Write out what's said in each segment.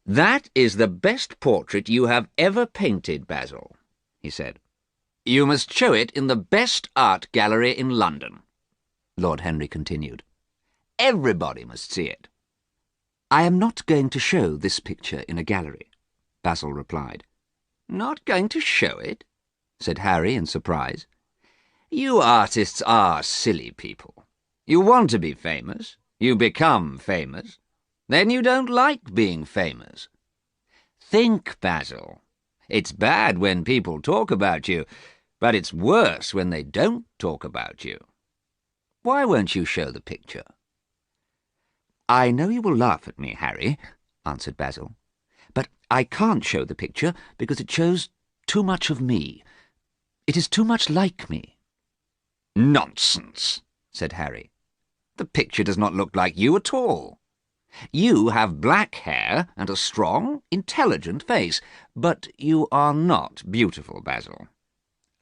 "That is the best portrait you have ever painted, Basil," he said. "You must show it in the best art gallery in London," Lord Henry continued. "Everybody must see it." "I am not going to show this picture in a gallery," Basil replied. "Not going to show it?" said Harry in surprise. "You artists are silly people. You want to be famous. You become famous. Then you don't like being famous. Think, Basil. It's bad when people talk about you, but it's worse when they don't talk about you. Why won't you show the picture?" "I know you will laugh at me, Harry," answered Basil, "but I can't show the picture because it shows too much of me. It is too much like me." "Nonsense," said Harry. "The picture does not look like you at all. You have black hair and a strong, intelligent face, but you are not beautiful, Basil.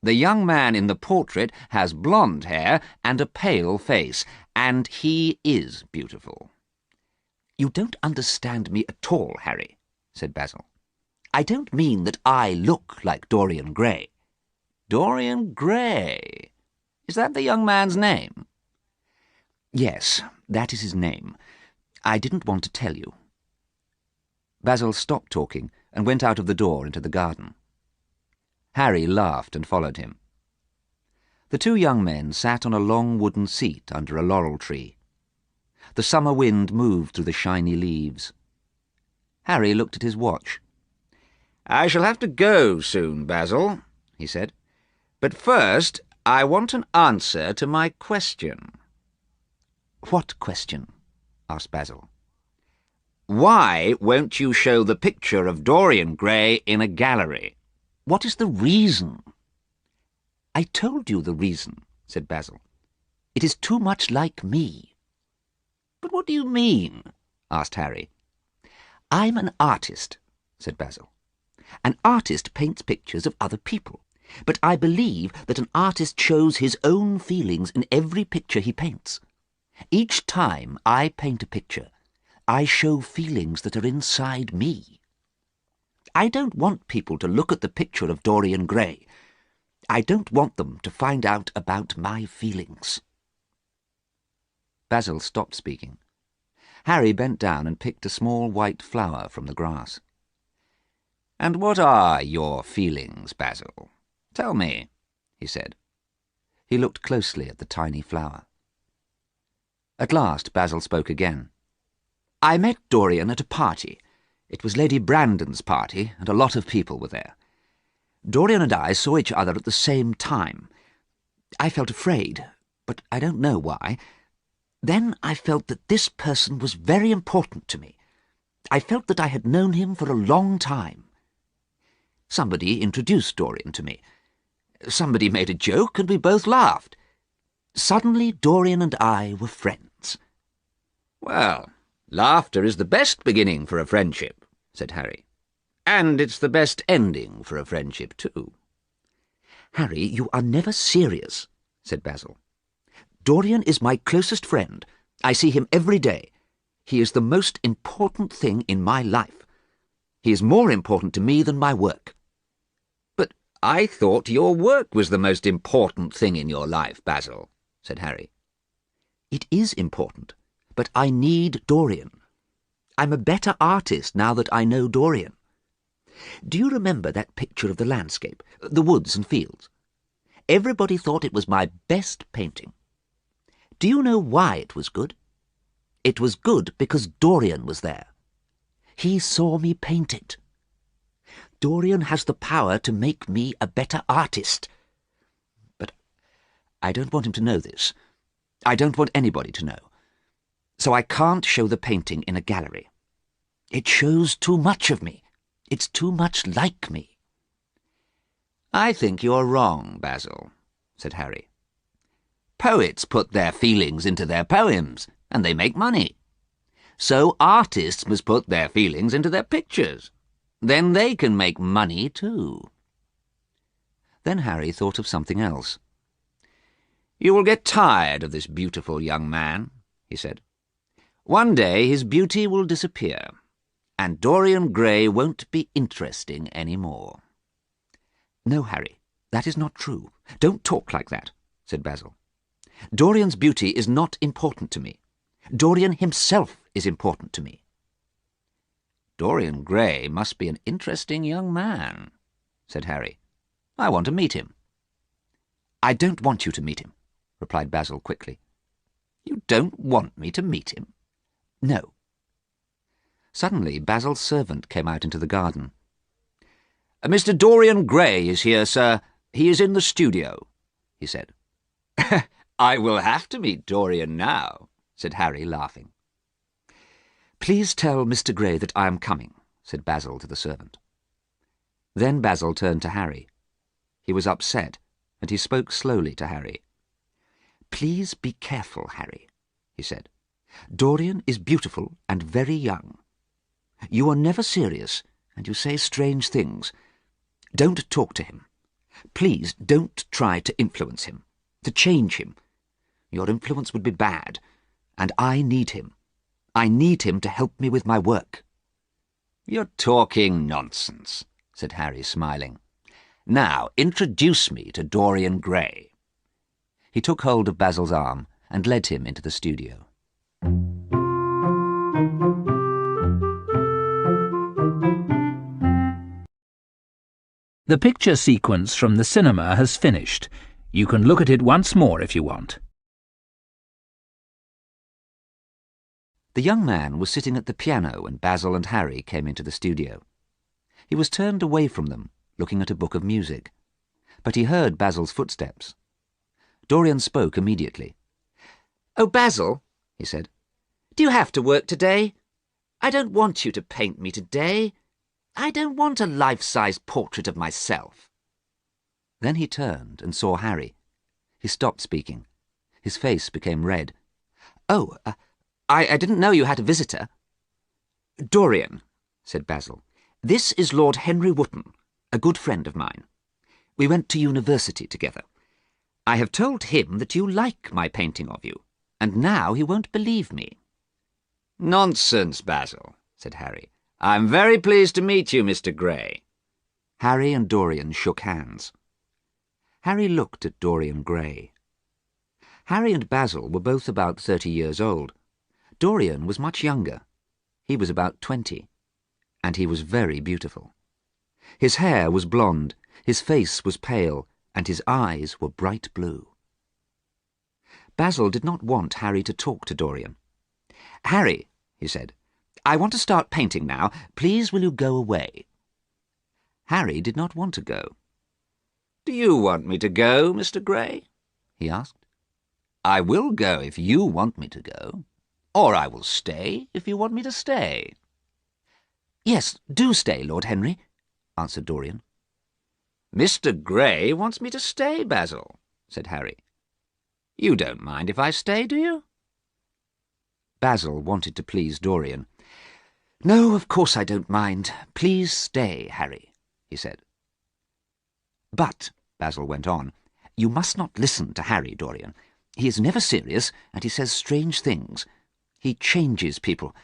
The young man in the portrait has blonde hair and a pale face, and he is beautiful." "You don't understand me at all, Harry," said Basil. "I don't mean that I look like Dorian Gray." "Dorian Gray? Is that the young man's name?" "Yes, that is his name. I didn't want to tell you." Basil stopped talking and went out of the door into the garden. Harry laughed and followed him. The two young men sat on a long wooden seat under a laurel tree. The summer wind moved through the shiny leaves. Harry looked at his watch. "I shall have to go soon, Basil," he said. "But first, I want an answer to my question." "What question?" asked Basil. "Why won't you show the picture of Dorian Gray in a gallery? What is the reason?" "I told you the reason," said Basil. "It is too much like me." "But what do you mean?" asked Harry. "I'm an artist," said Basil. "An artist paints pictures of other people, but I believe that an artist shows his own feelings in every picture he paints. Each time I paint a picture, I show feelings that are inside me. I don't want people to look at the picture of Dorian Gray. I don't want them to find out about my feelings." Basil stopped speaking. Harry bent down and picked a small white flower from the grass. "And what are your feelings, Basil? Tell me," he said. He looked closely at the tiny flower. At last Basil spoke again. "I met Dorian at a party. It was Lady Brandon's party, and a lot of people were there. Dorian and I saw each other at the same time. I felt afraid, but I don't know why. Then I felt that this person was very important to me. I felt that I had known him for a long time. Somebody introduced Dorian to me. Somebody made a joke, and we both laughed. Suddenly Dorian and I were friends." "Well, laughter is the best beginning for a friendship," said Harry. "And it's the best ending for a friendship, too." "Harry, you are never serious," said Basil. "Dorian is my closest friend. I see him every day. He is the most important thing in my life. He is more important to me than my work." "But I thought your work was the most important thing in your life, Basil," said Harry. "It is important, but I need Dorian. I'm a better artist now that I know Dorian. Do you remember that picture of the landscape, the woods and fields? Everybody thought it was my best painting. Do you know why it was good? It was good because Dorian was there. He saw me paint it. Dorian has the power to make me a better artist. But I don't want him to know this. I don't want anybody to know. So I can't show the painting in a gallery. It shows too much of me. It's too much like me." "I think you're wrong, Basil," said Harry. "Poets put their feelings into their poems, and they make money. So artists must put their feelings into their pictures. Then they can make money too." Then Harry thought of something else. "You will get tired of this beautiful young man," he said. "One day his beauty will disappear, and Dorian Gray won't be interesting any more." "No, Harry, that is not true. Don't talk like that," said Basil. "Dorian's beauty is not important to me. Dorian himself is important to me." "Dorian Gray must be an interesting young man," said Harry. "I want to meet him." "I don't want you to meet him," replied Basil quickly. "You don't want me to meet him?" "No." Suddenly Basil's servant came out into the garden. "Mr. Dorian Gray is here, sir. He is in the studio," he said. "I will have to meet Dorian now," said Harry, laughing. "Please tell Mr. Gray that I am coming," said Basil to the servant. Then Basil turned to Harry. He was upset, and he spoke slowly to Harry. "Please be careful, Harry," he said. "Dorian is beautiful and very young. You are never serious, and you say strange things. Don't talk to him. Please don't try to influence him, to change him. Your influence would be bad, and I need him. I need him to help me with my work." "You're talking nonsense," said Harry, smiling. "Now introduce me to Dorian Gray." He took hold of Basil's arm and led him into the studio. The picture sequence from the cinema has finished. You can look at it once more if you want. The young man was sitting at the piano when Basil and Harry came into the studio. He was turned away from them, looking at a book of music. But he heard Basil's footsteps. Dorian spoke immediately. "Oh, Basil," he said, "do you have to work today? I don't want you to paint me today. I don't want a life-size portrait of myself." Then he turned and saw Harry. He stopped speaking. His face became red. "Oh, I didn't know you had a visitor." "Dorian," said Basil, "this is Lord Henry Wotton, a good friend of mine. We went to university together. I have told him that you like my painting of you, and now he won't believe me." "Nonsense, Basil," said Harry. "I'm very pleased to meet you, Mr. Gray." Harry and Dorian shook hands. Harry looked at Dorian Gray. Harry and Basil were both about 30 years old. Dorian was much younger. He was about 20, and he was very beautiful. His hair was blonde, his face was pale, and his eyes were bright blue. Basil did not want Harry to talk to Dorian. "Harry," he said, "I want to start painting now. Please will you go away?" Harry did not want to go. "Do you want me to go, Mr. Gray?" he asked. "I will go if you want me to go, or I will stay if you want me to stay." "Yes, do stay, Lord Henry," answered Dorian. "Mr. Gray wants me to stay, Basil," said Harry. "You don't mind if I stay, do you?" Basil wanted to please Dorian. "No, of course I don't mind. Please stay, Harry," he said. "But," Basil went on, "you must not listen to Harry, Dorian. He is never serious, and he says strange things. He changes people.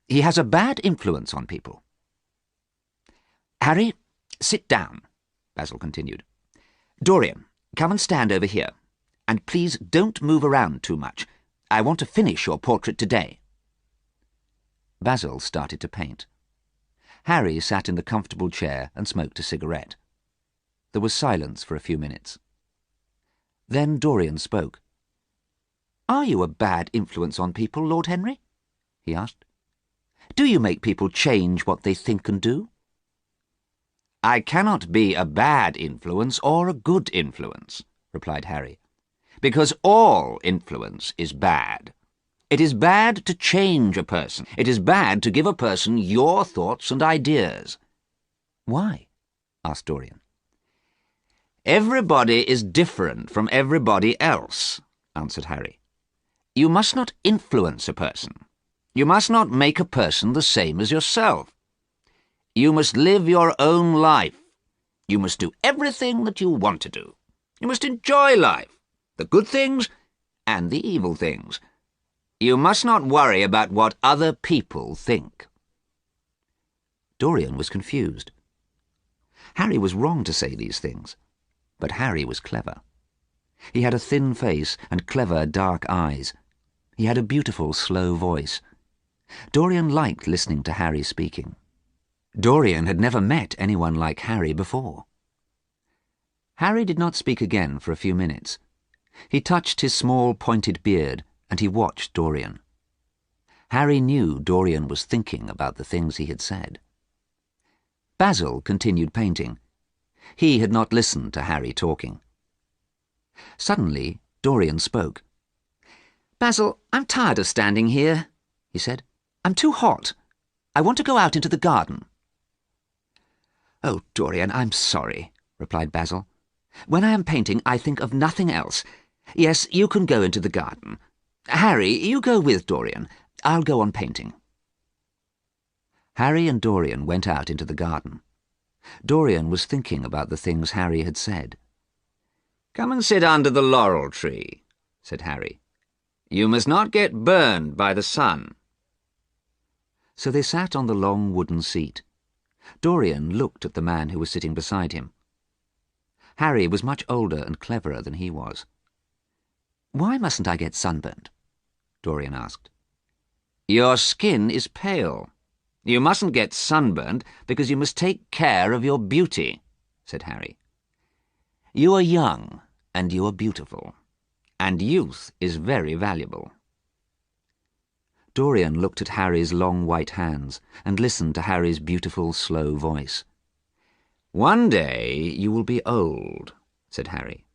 He has a bad influence on people." "Harry, sit down," Basil continued. "Dorian, come and stand over here. And please don't move around too much. I want to finish your portrait today." Basil started to paint. Harry sat in the comfortable chair and smoked a cigarette. There was silence for a few minutes. Then Dorian spoke. "Are you a bad influence on people, Lord Henry?" he asked. "Do you make people change what they think and do?" "I cannot be a bad influence or a good influence," replied Harry, "because all influence is bad. It is bad to change a person. It is bad to give a person your thoughts and ideas." "Why?" asked Dorian. "Everybody is different from everybody else," answered Harry. "You must not influence a person. You must not make a person the same as yourself. You must live your own life. You must do everything that you want to do. You must enjoy life, the good things and the evil things. You must not worry about what other people think." Dorian was confused. Harry was wrong to say these things, but Harry was clever. He had a thin face and clever dark eyes. He had a beautiful slow voice. Dorian liked listening to Harry speaking. Dorian had never met anyone like Harry before. Harry did not speak again for a few minutes. He touched his small pointed beard and he watched Dorian. Harry knew Dorian was thinking about the things he had said. Basil continued painting. He had not listened to Harry talking. Suddenly, Dorian spoke. "Basil, I'm tired of standing here," he said. "I'm too hot. I want to go out into the garden." "Oh, Dorian, I'm sorry," replied Basil. "When I am painting, I think of nothing else. Yes, you can go into the garden. Harry, you go with Dorian. I'll go on painting." Harry and Dorian went out into the garden. Dorian was thinking about the things Harry had said. "Come and sit under the laurel tree," said Harry. "You must not get burned by the sun." So they sat on the long wooden seat. Dorian looked at the man who was sitting beside him. Harry was much older and cleverer than he was. "Why mustn't I get sunburned?" Dorian asked. "Your skin is pale. You mustn't get sunburned because you must take care of your beauty," said Harry. "You are young and you are beautiful, and youth is very valuable." Dorian looked at Harry's long white hands and listened to Harry's beautiful slow voice. "One day you will be old," said Harry.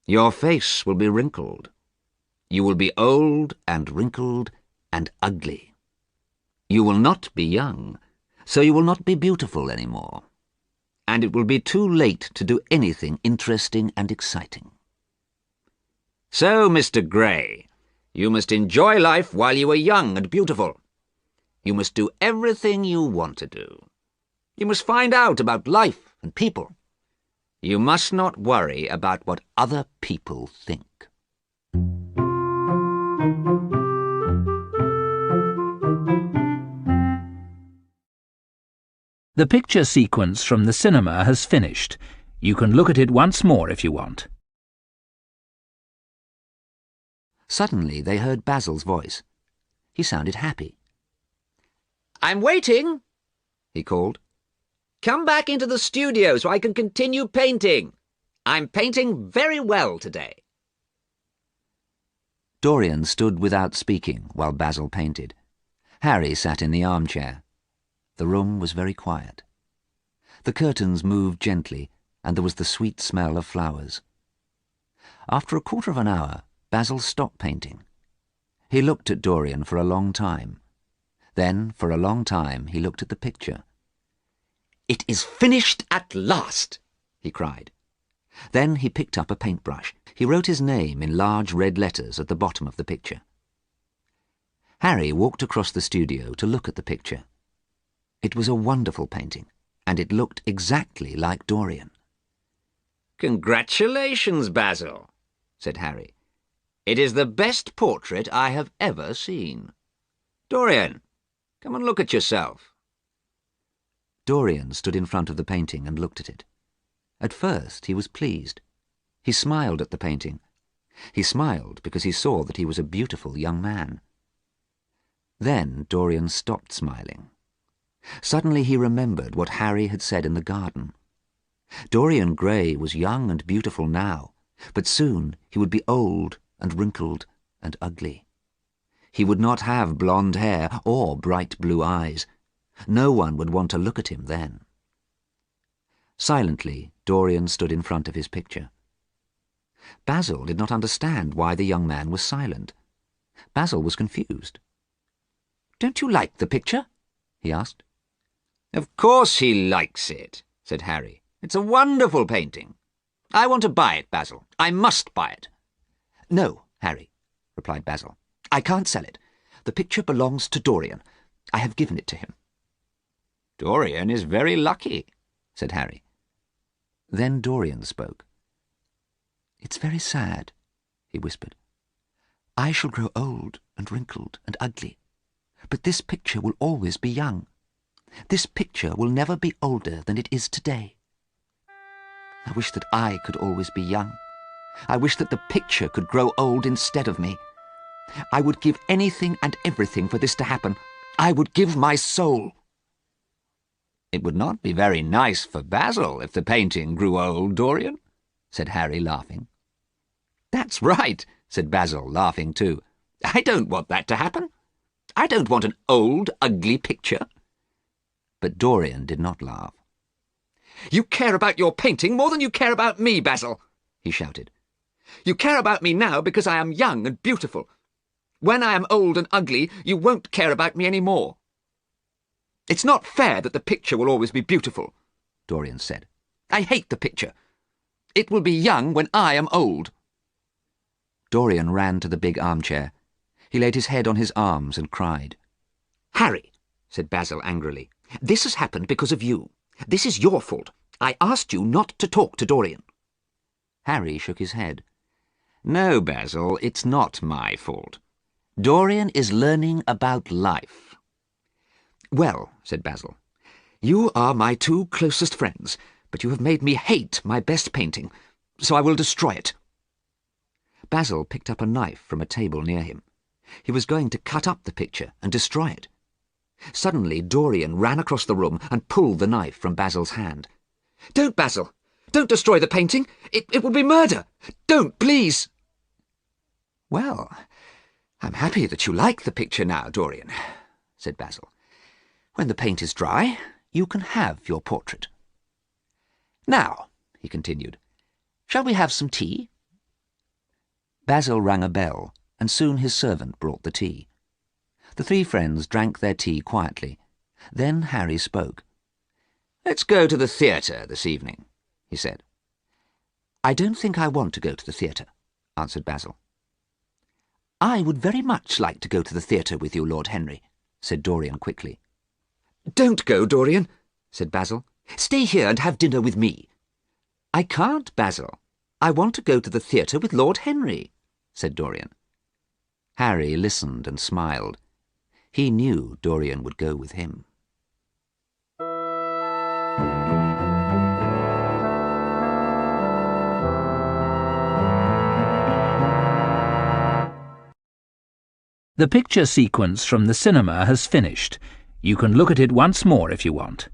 "Your face will be wrinkled. You will be old and wrinkled and ugly. You will not be young, so you will not be beautiful any more. And it will be too late to do anything interesting and exciting. So, Mr. Grey, you must enjoy life while you are young and beautiful. You must do everything you want to do. You must find out about life and people. You must not worry about what other people think." The picture sequence from the cinema has finished. You can look at it once more if you want. Suddenly they heard Basil's voice. He sounded happy. "I'm waiting," he called. "Come back into the studio so I can continue painting. I'm painting very well today." Dorian stood without speaking while Basil painted. Harry sat in the armchair. The room was very quiet. The curtains moved gently, and there was the sweet smell of flowers. After a quarter of an hour, Basil stopped painting. He looked at Dorian for a long time. Then, for a long time, he looked at the picture. "It is finished at last," he cried. Then he picked up a paintbrush. He wrote his name in large red letters at the bottom of the picture. Harry walked across the studio to look at the picture. It was a wonderful painting, and it looked exactly like Dorian. "Congratulations, Basil," said Harry. "It is the best portrait I have ever seen. Dorian, come and look at yourself." Dorian stood in front of the painting and looked at it. At first he was pleased. He smiled at the painting. He smiled because he saw that he was a beautiful young man. Then Dorian stopped smiling. Suddenly he remembered what Harry had said in the garden. Dorian Gray was young and beautiful now, but soon he would be old and wrinkled and ugly. He would not have blonde hair or bright blue eyes. No one would want to look at him then. Silently, Dorian stood in front of his picture. Basil did not understand why the young man was silent. Basil was confused. "Don't you like the picture?" he asked. "Of course he likes it," said Harry. "It's a wonderful painting. I want to buy it, Basil. I must buy it." "No, Harry," replied Basil. "I can't sell it. The picture belongs to Dorian. I have given it to him." "Dorian is very lucky," said Harry. Then Dorian spoke. "It's very sad," he whispered. "I shall grow old and wrinkled and ugly, but this picture will always be young. This picture will never be older than it is today. I wish that I could always be young. I wish that the picture could grow old instead of me. I would give anything and everything for this to happen. I would give my soul. It would not be very nice for Basil if the painting grew old, Dorian, said Harry, laughing. That's right, said Basil, laughing too. I don't want that to happen. I don't want an old, ugly picture. But Dorian did not laugh. You care about your painting more than you care about me, Basil, he shouted. You care about me now because I am young and beautiful. When I am old and ugly, you won't care about me any more. It's not fair that the picture will always be beautiful, Dorian said. I hate the picture. It will be young when I am old. Dorian ran to the big armchair. He laid his head on his arms and cried. Harry, said Basil angrily, this has happened because of you. This is your fault. I asked you not to talk to Dorian. Harry shook his head. No, Basil, it's not my fault. Dorian is learning about life. Well, said Basil, you are my two closest friends, but you have made me hate my best painting, so I will destroy it. Basil picked up a knife from a table near him. He was going to cut up the picture and destroy it. Suddenly Dorian ran across the room and pulled the knife from Basil's hand. Don't, Basil! Don't destroy the painting! It will be murder! Don't, please! Well, I'm happy that you like the picture now, Dorian, said Basil. When the paint is dry, you can have your portrait. Now, he continued, shall we have some tea? Basil rang a bell, and soon his servant brought the tea. The three friends drank their tea quietly. Then Harry spoke. Let's go to the theatre this evening, he said. I don't think I want to go to the theatre, answered Basil. I would very much like to go to the theatre with you, Lord Henry, said Dorian quickly. Don't go, Dorian, said Basil. Stay here and have dinner with me. I can't, Basil. I want to go to the theatre with Lord Henry, said Dorian. Harry listened and smiled. He knew Dorian would go with him. The picture sequence from the cinema has finished. You can look at it once more if you want.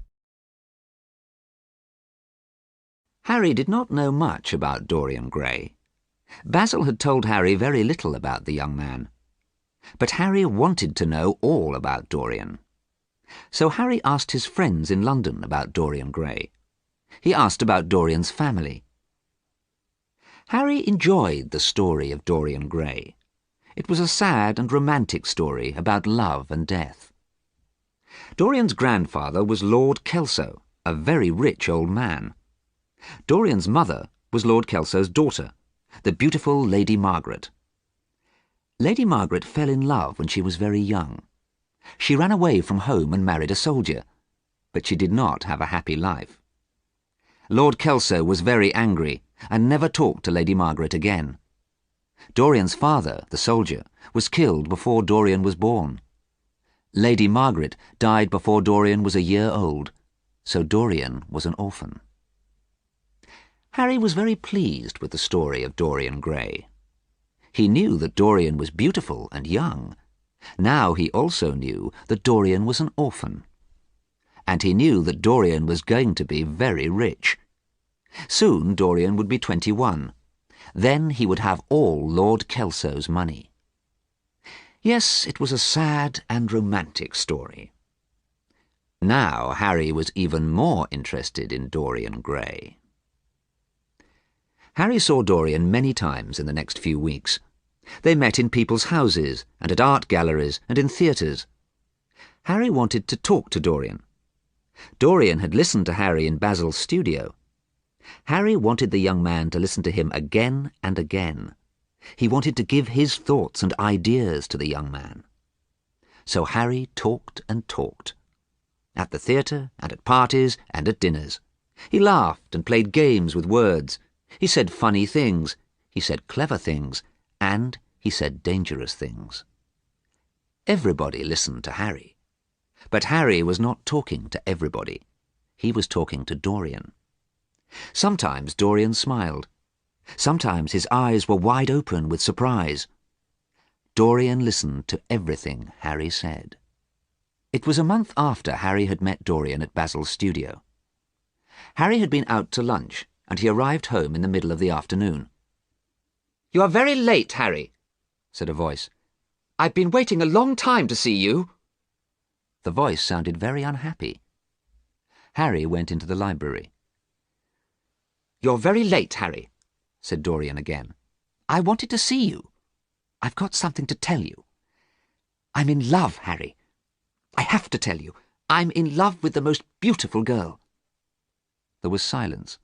Harry did not know much about Dorian Gray. Basil had told Harry very little about the young man. But Harry wanted to know all about Dorian. So Harry asked his friends in London about Dorian Gray. He asked about Dorian's family. Harry enjoyed the story of Dorian Gray. It was a sad and romantic story about love and death. Dorian's grandfather was Lord Kelso, a very rich old man. Dorian's mother was Lord Kelso's daughter, the beautiful Lady Margaret. Lady Margaret fell in love when she was very young. She ran away from home and married a soldier, but she did not have a happy life. Lord Kelso was very angry and never talked to Lady Margaret again. Dorian's father, the soldier, was killed before Dorian was born. Lady Margaret died before Dorian was a year old, so Dorian was an orphan. Harry was very pleased with the story of Dorian Gray. He knew that Dorian was beautiful and young. Now he also knew that Dorian was an orphan. And he knew that Dorian was going to be very rich. Soon Dorian would be 21. Then he would have all Lord Kelso's money. Yes, it was a sad and romantic story. Now Harry was even more interested in Dorian Gray. Harry saw Dorian many times in the next few weeks. They met in people's houses and at art galleries and in theatres. Harry wanted to talk to Dorian. Dorian had listened to Harry in Basil's studio. Harry wanted the young man to listen to him again and again. He wanted to give his thoughts and ideas to the young man. So Harry talked and talked. At the theatre and at parties and at dinners. He laughed and played games with words. He said funny things, he said clever things, and he said dangerous things. Everybody listened to Harry. But Harry was not talking to everybody. He was talking to Dorian. Sometimes Dorian smiled. Sometimes his eyes were wide open with surprise. Dorian listened to everything Harry said. It was a month after Harry had met Dorian at Basil's studio. Harry had been out to lunch, and he arrived home in the middle of the afternoon. "You are very late, Harry," said a voice. "I've been waiting a long time to see you." The voice sounded very unhappy. Harry went into the library. "You're very late, Harry," said Dorian again. "I wanted to see you. I've got something to tell you. I'm in love, Harry. I have to tell you. I'm in love with the most beautiful girl." There was silence.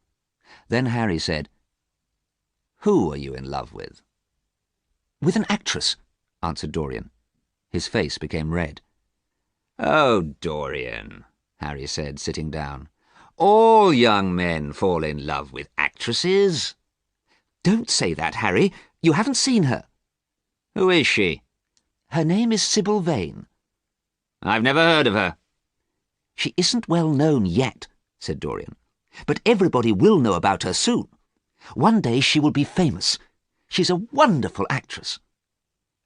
Then Harry said, "Who are you in love with?" "With an actress," answered Dorian. His face became red. "Oh, Dorian," Harry said, sitting down. "All young men fall in love with actresses." "Don't say that, Harry. You haven't seen her." "Who is she?" "Her name is Sybil Vane." "I've never heard of her." "She isn't well known yet," said Dorian. "But everybody will know about her soon. One day she will be famous. She's a wonderful actress."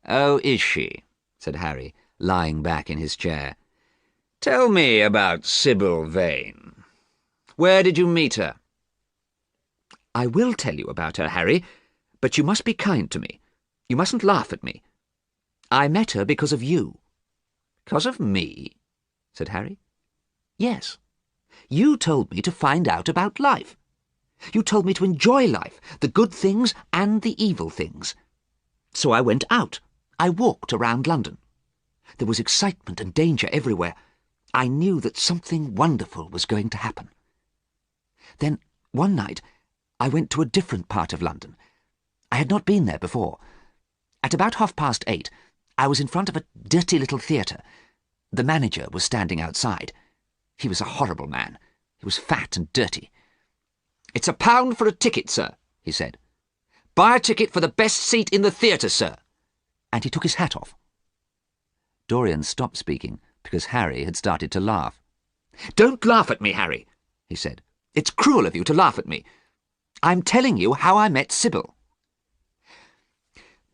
"Oh, is she?" said Harry, lying back in his chair. "Tell me about Sybil Vane. Where did you meet her?" "I will tell you about her, Harry, but you must be kind to me. You mustn't laugh at me. I met her because of you." "Because of me?" said Harry. "Yes. You told me to find out about life. You told me to enjoy life, the good things and the evil things. So I went out. I walked around London. There was excitement and danger everywhere. I knew that something wonderful was going to happen. Then, one night, I went to a different part of London. I had not been there before. At about 8:30, I was in front of a dirty little theatre. The manager was standing outside. He was a horrible man. He was fat and dirty. "It's £1 for a ticket, sir," he said. "Buy a ticket for the best seat in the theatre, sir." And he took his hat off. Dorian stopped speaking because Harry had started to laugh. "Don't laugh at me, Harry," he said. "It's cruel of you to laugh at me. I'm telling you how I met Sybil."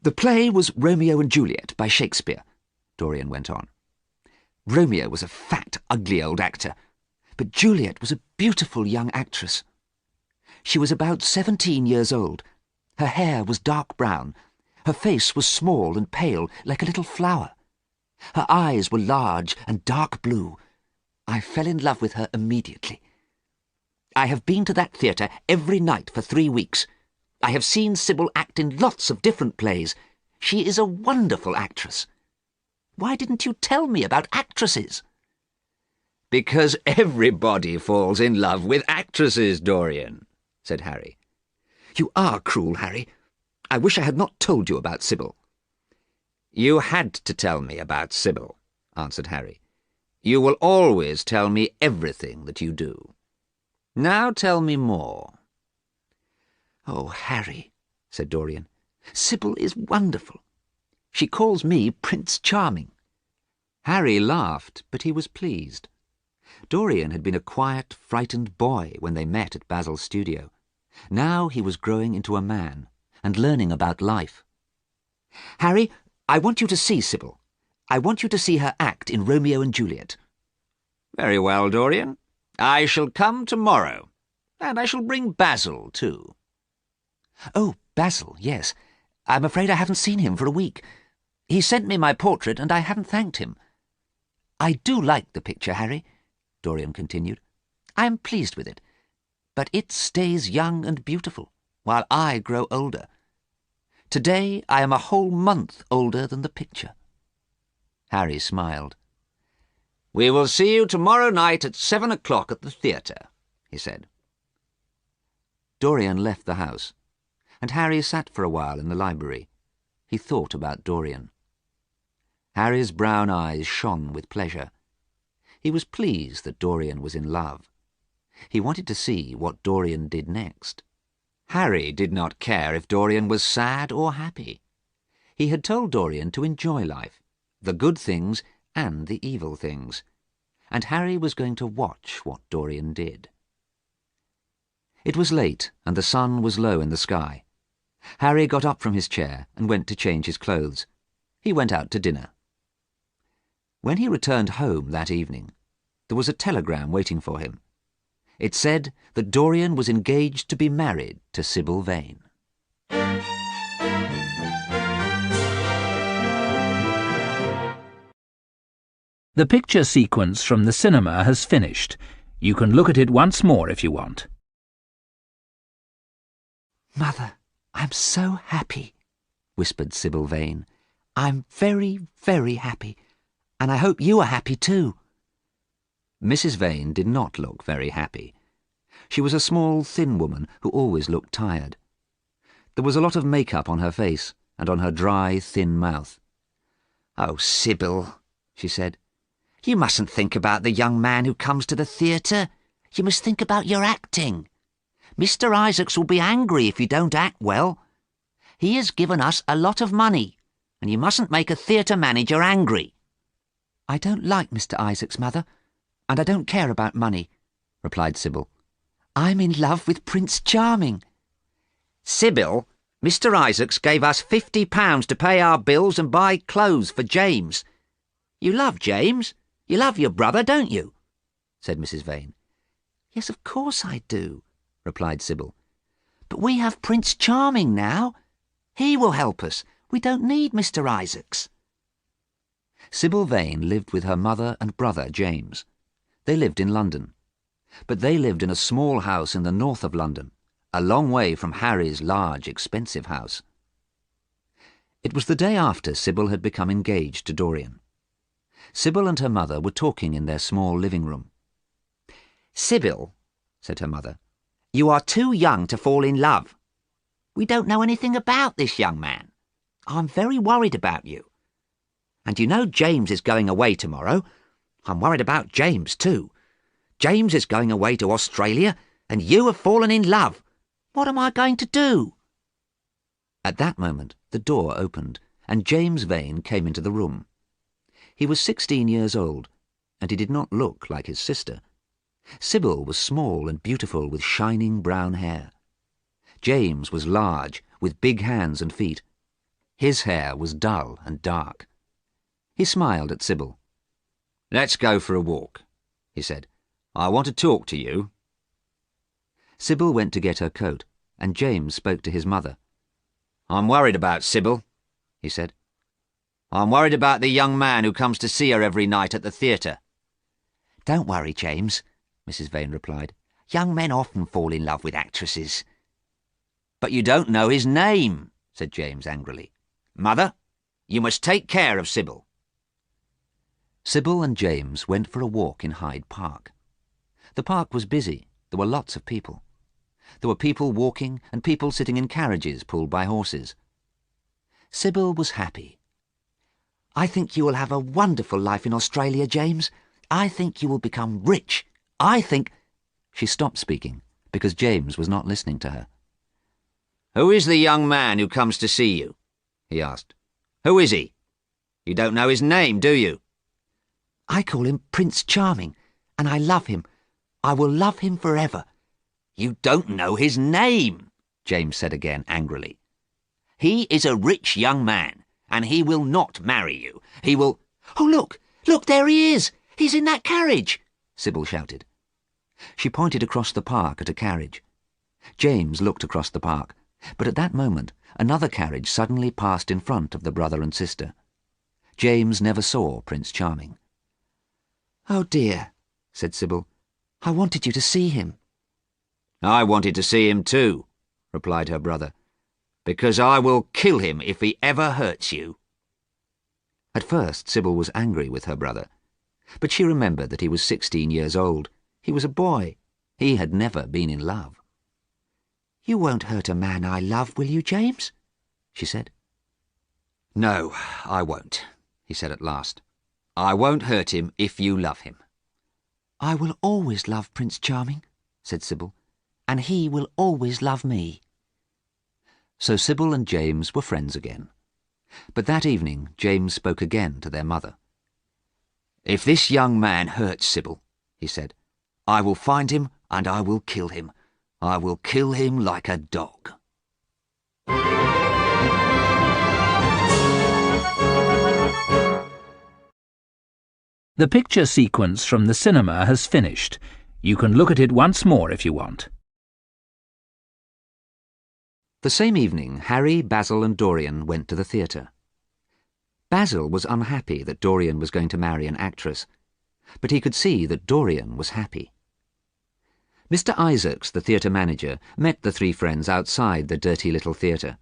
"The play was Romeo and Juliet by Shakespeare," Dorian went on. "Romeo was a fat, ugly old actor, but Juliet was a beautiful young actress. She was about 17 years old. Her hair was dark brown. Her face was small and pale, like a little flower. Her eyes were large and dark blue. I fell in love with her immediately. I have been to that theatre every night for 3 weeks. I have seen Sybil act in lots of different plays. She is a wonderful actress. Why didn't you tell me about actresses?" "Because everybody falls in love with actresses, Dorian," said Harry. "You are cruel, Harry. I wish I had not told you about Sybil." "You had to tell me about Sybil," answered Harry. "You will always tell me everything that you do. Now tell me more." "Oh, Harry," said Dorian, "Sybil is wonderful. She calls me Prince Charming." Harry laughed, but he was pleased. Dorian had been a quiet, frightened boy when they met at Basil's studio. Now he was growing into a man and learning about life. "Harry, I want you to see Sybil. I want you to see her act in Romeo and Juliet." "Very well, Dorian. I shall come tomorrow, and I shall bring Basil too." "Oh, Basil, yes. I'm afraid I haven't seen him for a week. He sent me my portrait, and I haven't thanked him. I do like the picture, Harry," Dorian continued. "I am pleased with it. But it stays young and beautiful, while I grow older. Today I am a whole month older than the picture." Harry smiled. "We will see you tomorrow night at 7 o'clock at the theatre," he said. Dorian left the house, and Harry sat for a while in the library. He thought about Dorian. Harry's brown eyes shone with pleasure. He was pleased that Dorian was in love. He wanted to see what Dorian did next. Harry did not care if Dorian was sad or happy. He had told Dorian to enjoy life, the good things and the evil things. and Harry was going to watch what Dorian did. It was late, and the sun was low in the sky. Harry got up from his chair and went to change his clothes. He went out to dinner. When he returned home that evening, there was a telegram waiting for him. It said that Dorian was engaged to be married to Sybil Vane. The picture sequence from the cinema has finished. You can look at it once more if you want. "Mother, I'm so happy," whispered Sybil Vane. "I'm very, very happy, and I hope you are happy too." Mrs. Vane did not look very happy. She was a small, thin woman who always looked tired. There was a lot of makeup on her face and on her dry, thin mouth. "Oh, Sybil," she said, "you mustn't think about the young man who comes to the theatre. You must think about your acting. Mr. Isaacs will be angry if you don't act well. He has given us a lot of money, and you mustn't make a theatre manager angry." "I don't like Mr. Isaacs, Mother, and I don't care about money," replied Sybil. "I'm in love with Prince Charming." "Sybil, Mr. Isaacs gave us £50 to pay our bills and buy clothes for James. You love James? You love your brother, don't you?" said Mrs. Vane. "Yes, of course I do," replied Sybil. "But we have Prince Charming now. He will help us. We don't need Mr. Isaacs." Sybil Vane lived with her mother and brother James. They lived in London. But they lived in a small house in the north of London, a long way from Harry's large, expensive house. It was the day after Sybil had become engaged to Dorian. Sybil and her mother were talking in their small living room. "Sybil," said her mother, "you are too young to fall in love. We don't know anything about this young man. I'm very worried about you. And you know James is going away tomorrow. I'm worried about James too. James is going away to Australia, and you have fallen in love. What am I going to do?" At that moment the door opened, and James Vane came into the room. He was 16 years old, and he did not look like his sister. Sybil was small and beautiful with shining brown hair. James was large, with big hands and feet. His hair was dull and dark. He smiled at Sybil. "Let's go for a walk," he said. "I want to talk to you." Sybil went to get her coat, and James spoke to his mother. "I'm worried about Sybil," he said. "I'm worried about the young man who comes to see her every night at the theatre." "Don't worry, James," Mrs. Vane replied. "Young men often fall in love with actresses." "But you don't know his name," said James angrily. "Mother, you must take care of Sybil." Sybil and James went for a walk in Hyde Park. The park was busy. There were lots of people. There were people walking and people sitting in carriages pulled by horses. Sybil was happy. "I think you will have a wonderful life in Australia, James. I think you will become rich. I think—" She stopped speaking because James was not listening to her. "Who is the young man who comes to see you?" he asked. "Who is he? You don't know his name, do you?" "I call him Prince Charming, and I love him. I will love him forever." "You don't know his name," James said again angrily. "He is a rich young man, and he will not marry you. He will—" "Oh, look! Look, there he is! He's in that carriage!" Sybil shouted. She pointed across the park at a carriage. James looked across the park, but at that moment another carriage suddenly passed in front of the brother and sister. James never saw Prince Charming. "Oh dear," said Sybil. "I wanted you to see him." "I wanted to see him too," replied her brother, "because I will kill him if he ever hurts you." At first Sybil was angry with her brother, but she remembered that he was 16 years old. He was a boy. He had never been in love. "You won't hurt a man I love, will you, James?" she said. "No, I won't," he said at last. "I won't hurt him if you love him." "I will always love Prince Charming," said Sybil, "and he will always love me." So Sybil and James were friends again. But that evening James spoke again to their mother. "If this young man hurts Sybil," he said, "I will find him and I will kill him. I will kill him like a dog." The picture sequence from the cinema has finished. You can look at it once more if you want. The same evening, Harry, Basil and Dorian went to the theatre. Basil was unhappy that Dorian was going to marry an actress, but he could see that Dorian was happy. Mr. Isaacs, the theatre manager, met the three friends outside the dirty little theatre.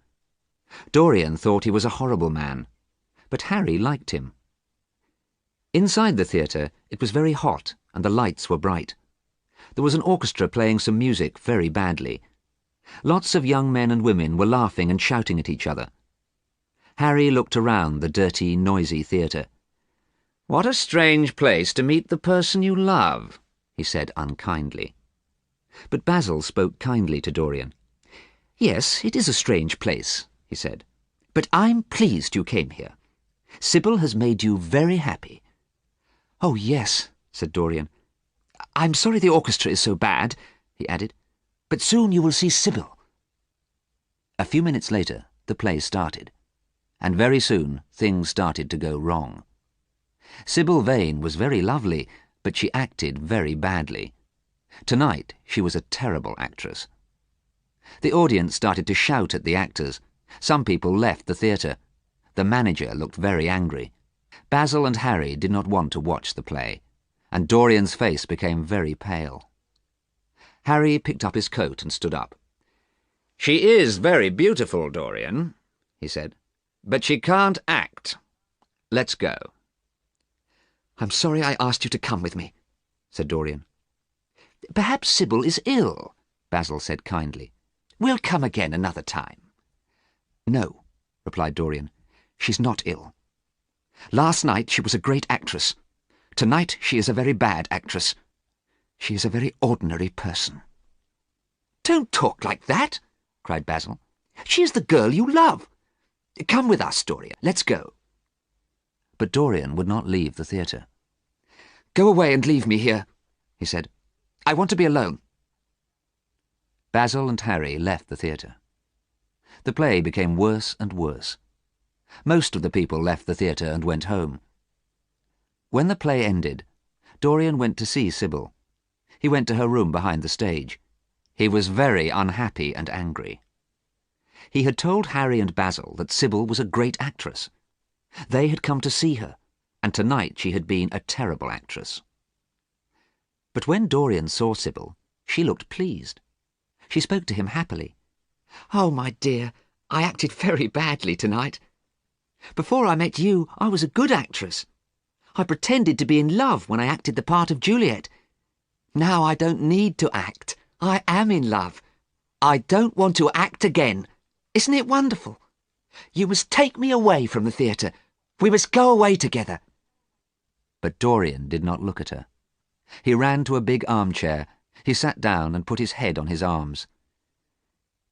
Dorian thought he was a horrible man, but Harry liked him. Inside the theatre, it was very hot and the lights were bright. There was an orchestra playing some music very badly. Lots of young men and women were laughing and shouting at each other. Harry looked around the dirty, noisy theatre. "What a strange place to meet the person you love," he said unkindly. But Basil spoke kindly to Dorian. "Yes, it is a strange place," he said, "but I'm pleased you came here. Sybil has made you very happy." "Oh, yes," said Dorian. "I'm sorry the orchestra is so bad," he added, "but soon you will see Sybil." A few minutes later, the play started, and very soon things started to go wrong. Sybil Vane was very lovely, but she acted very badly. Tonight she was a terrible actress. The audience started to shout at the actors. Some people left the theatre. The manager looked very angry. Basil and Harry did not want to watch the play, and Dorian's face became very pale. Harry picked up his coat and stood up. "She is very beautiful, Dorian," he said, "but she can't act. Let's go." "I'm sorry I asked you to come with me," said Dorian. "Perhaps Sybil is ill," Basil said kindly. "We'll come again another time." "No," replied Dorian. "She's not ill. Last night she was a great actress. Tonight she is a very bad actress. She is a very ordinary person." "Don't talk like that," cried Basil. "She is the girl you love. Come with us, Dorian. Let's go." But Dorian would not leave the theatre. "Go away and leave me here," he said. "I want to be alone." Basil and Harry left the theatre. The play became worse and worse. Most of the people left the theatre and went home. When the play ended, Dorian went to see Sybil. He went to her room behind the stage. He was very unhappy and angry. He had told Harry and Basil that Sybil was a great actress. They had come to see her, and tonight she had been a terrible actress. But when Dorian saw Sybil, she looked pleased. She spoke to him happily. "Oh, my dear, I acted very badly tonight. Before I met you, I was a good actress. I pretended to be in love when I acted the part of Juliet. Now I don't need to act. I am in love. I don't want to act again. Isn't it wonderful? You must take me away from the theatre. We must go away together." But Dorian did not look at her. He ran to a big armchair. He sat down and put his head on his arms.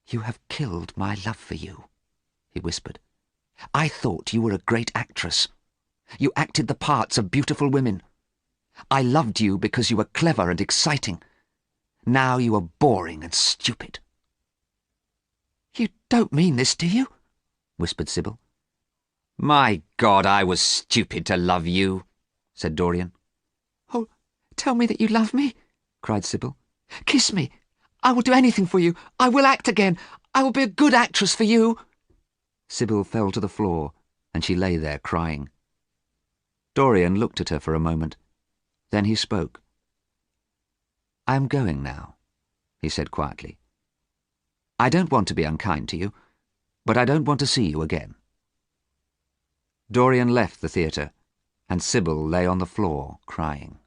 "You have killed my love for you," he whispered. "I thought you were a great actress. You acted the parts of beautiful women. I loved you because you were clever and exciting. Now you are boring and stupid." "You don't mean this, do you?" whispered Sybil. "My God, I was stupid to love you," said Dorian. "Oh, tell me that you love me," cried Sybil. "Kiss me. I will do anything for you. I will act again. I will be a good actress for you." Sybil fell to the floor, and she lay there crying. Dorian looked at her for a moment. Then he spoke. "I am going now," he said quietly. "I don't want to be unkind to you, but I don't want to see you again." Dorian left the theatre, and Sybil lay on the floor crying.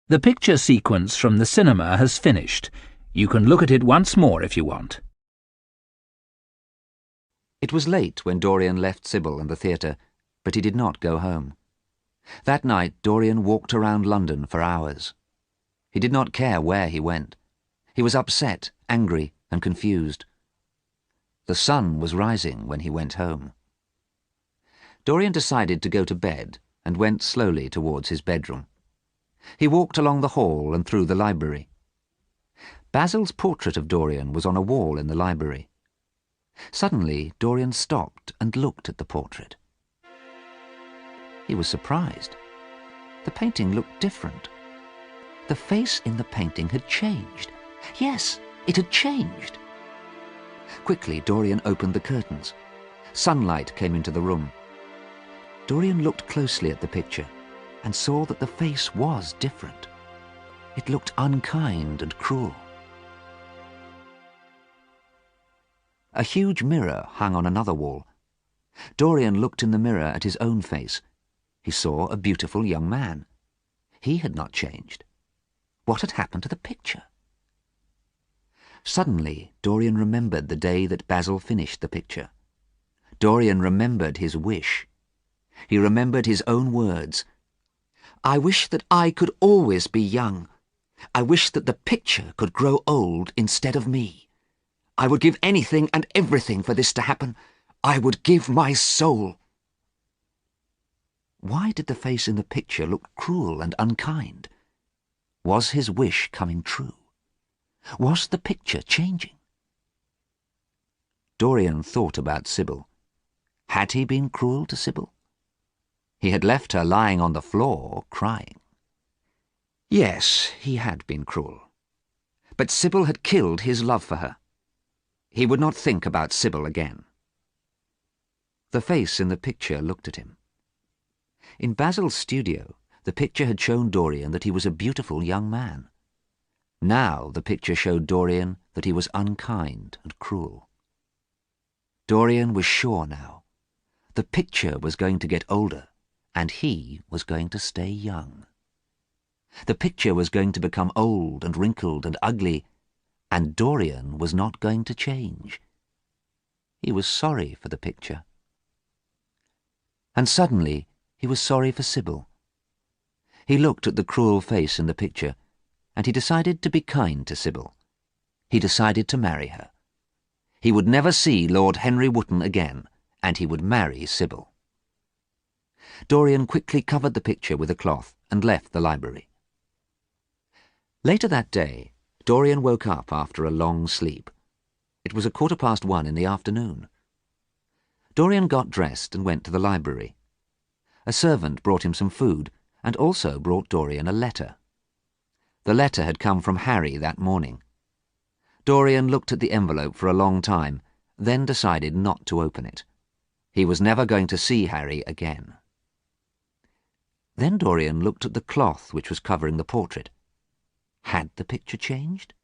The picture sequence from the cinema has finished. You can look at it once more if you want. It was late when Dorian left Sybil and the theatre, but he did not go home. That night Dorian walked around London for hours. He did not care where he went. He was upset, angry, and confused. The sun was rising when he went home. Dorian decided to go to bed and went slowly towards his bedroom. He walked along the hall and through the library. Basil's portrait of Dorian was on a wall in the library. Suddenly, Dorian stopped and looked at the portrait. He was surprised. The painting looked different. The face in the painting had changed. Yes, it had changed. Quickly, Dorian opened the curtains. Sunlight came into the room. Dorian looked closely at the picture and saw that the face was different. It looked unkind and cruel. A huge mirror hung on another wall. Dorian looked in the mirror at his own face. He saw a beautiful young man. He had not changed. What had happened to the picture? Suddenly, Dorian remembered the day that Basil finished the picture. Dorian remembered his wish. He remembered his own words. "I wish that I could always be young. I wish that the picture could grow old instead of me. I would give anything and everything for this to happen. I would give my soul." Why did the face in the picture look cruel and unkind? Was his wish coming true? Was the picture changing? Dorian thought about Sybil. Had he been cruel to Sybil? He had left her lying on the floor, crying. Yes, he had been cruel. But Sybil had killed his love for her. He would not think about Sybil again. The face in the picture looked at him. In Basil's studio, the picture had shown Dorian that he was a beautiful young man. Now the picture showed Dorian that he was unkind and cruel. Dorian was sure now. The picture was going to get older, and he was going to stay young. The picture was going to become old and wrinkled and ugly, and Dorian was not going to change. He was sorry for the picture. And suddenly he was sorry for Sybil. He looked at the cruel face in the picture, and he decided to be kind to Sybil. He decided to marry her. He would never see Lord Henry Wotton again, and he would marry Sybil. Dorian quickly covered the picture with a cloth and left the library. Later that day, Dorian woke up after a long sleep. It was 1:15 in the afternoon. Dorian got dressed and went to the library. A servant brought him some food and also brought Dorian a letter. The letter had come from Harry that morning. Dorian looked at the envelope for a long time, then decided not to open it. He was never going to see Harry again. Then Dorian looked at the cloth which was covering the portrait. Had the picture changed?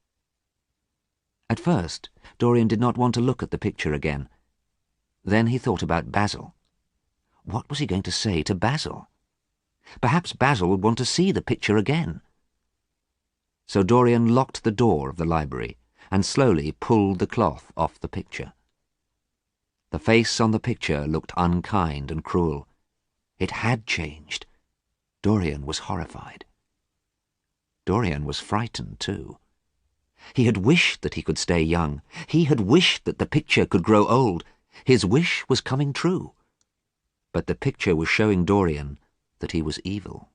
At first, Dorian did not want to look at the picture again. Then he thought about Basil. What was he going to say to Basil? Perhaps Basil would want to see the picture again. So Dorian locked the door of the library and slowly pulled the cloth off the picture. The face on the picture looked unkind and cruel. It had changed. Dorian was horrified. Dorian was frightened too. He had wished that he could stay young. He had wished that the picture could grow old. His wish was coming true. But the picture was showing Dorian that he was evil.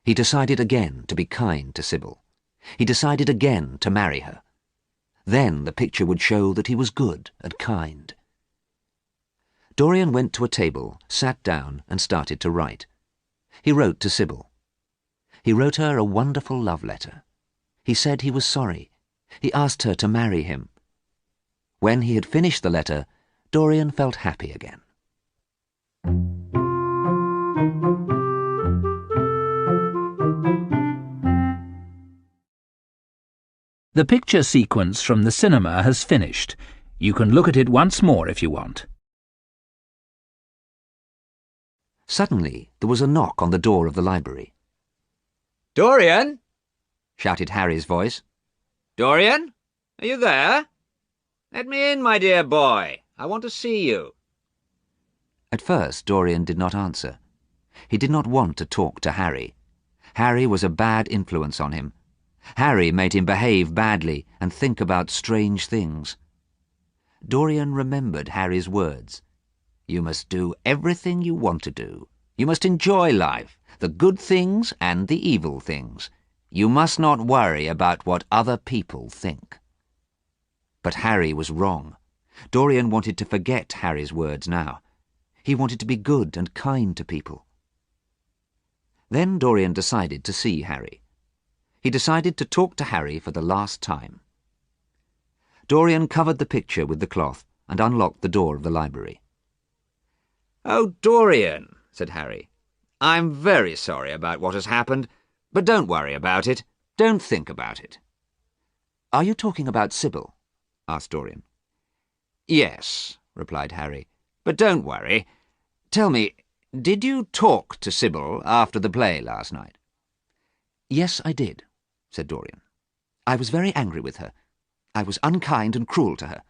He decided again to be kind to Sybil. He decided again to marry her. Then the picture would show that he was good and kind. Dorian went to a table, sat down, and started to write. He wrote to Sybil. He wrote her a wonderful love letter. He said he was sorry. He asked her to marry him. When he had finished the letter, Dorian felt happy again. The picture sequence from the cinema has finished. You can look at it once more if you want. Suddenly, there was a knock on the door of the library. "Dorian!" shouted Harry's voice. "Dorian? Are you there? Let me in, my dear boy. I want to see you." At first, Dorian did not answer. He did not want to talk to Harry. Harry was a bad influence on him. Harry made him behave badly and think about strange things. Dorian remembered Harry's words. You must do everything you want to do. You must enjoy life, the good things and the evil things. You must not worry about what other people think. But Harry was wrong. Dorian wanted to forget Harry's words now. He wanted to be good and kind to people. Then Dorian decided to see Harry. He decided to talk to Harry for the last time. Dorian covered the picture with the cloth and unlocked the door of the library. "Oh, Dorian," said Harry, "I'm very sorry about what has happened, but don't worry about it. Don't think about it." "Are you talking about Sybil?" asked Dorian. "Yes," replied Harry, "but don't worry. Tell me, did you talk to Sybil after the play last night?" "Yes, I did," said Dorian. "I was very angry with her. I was unkind and cruel to her.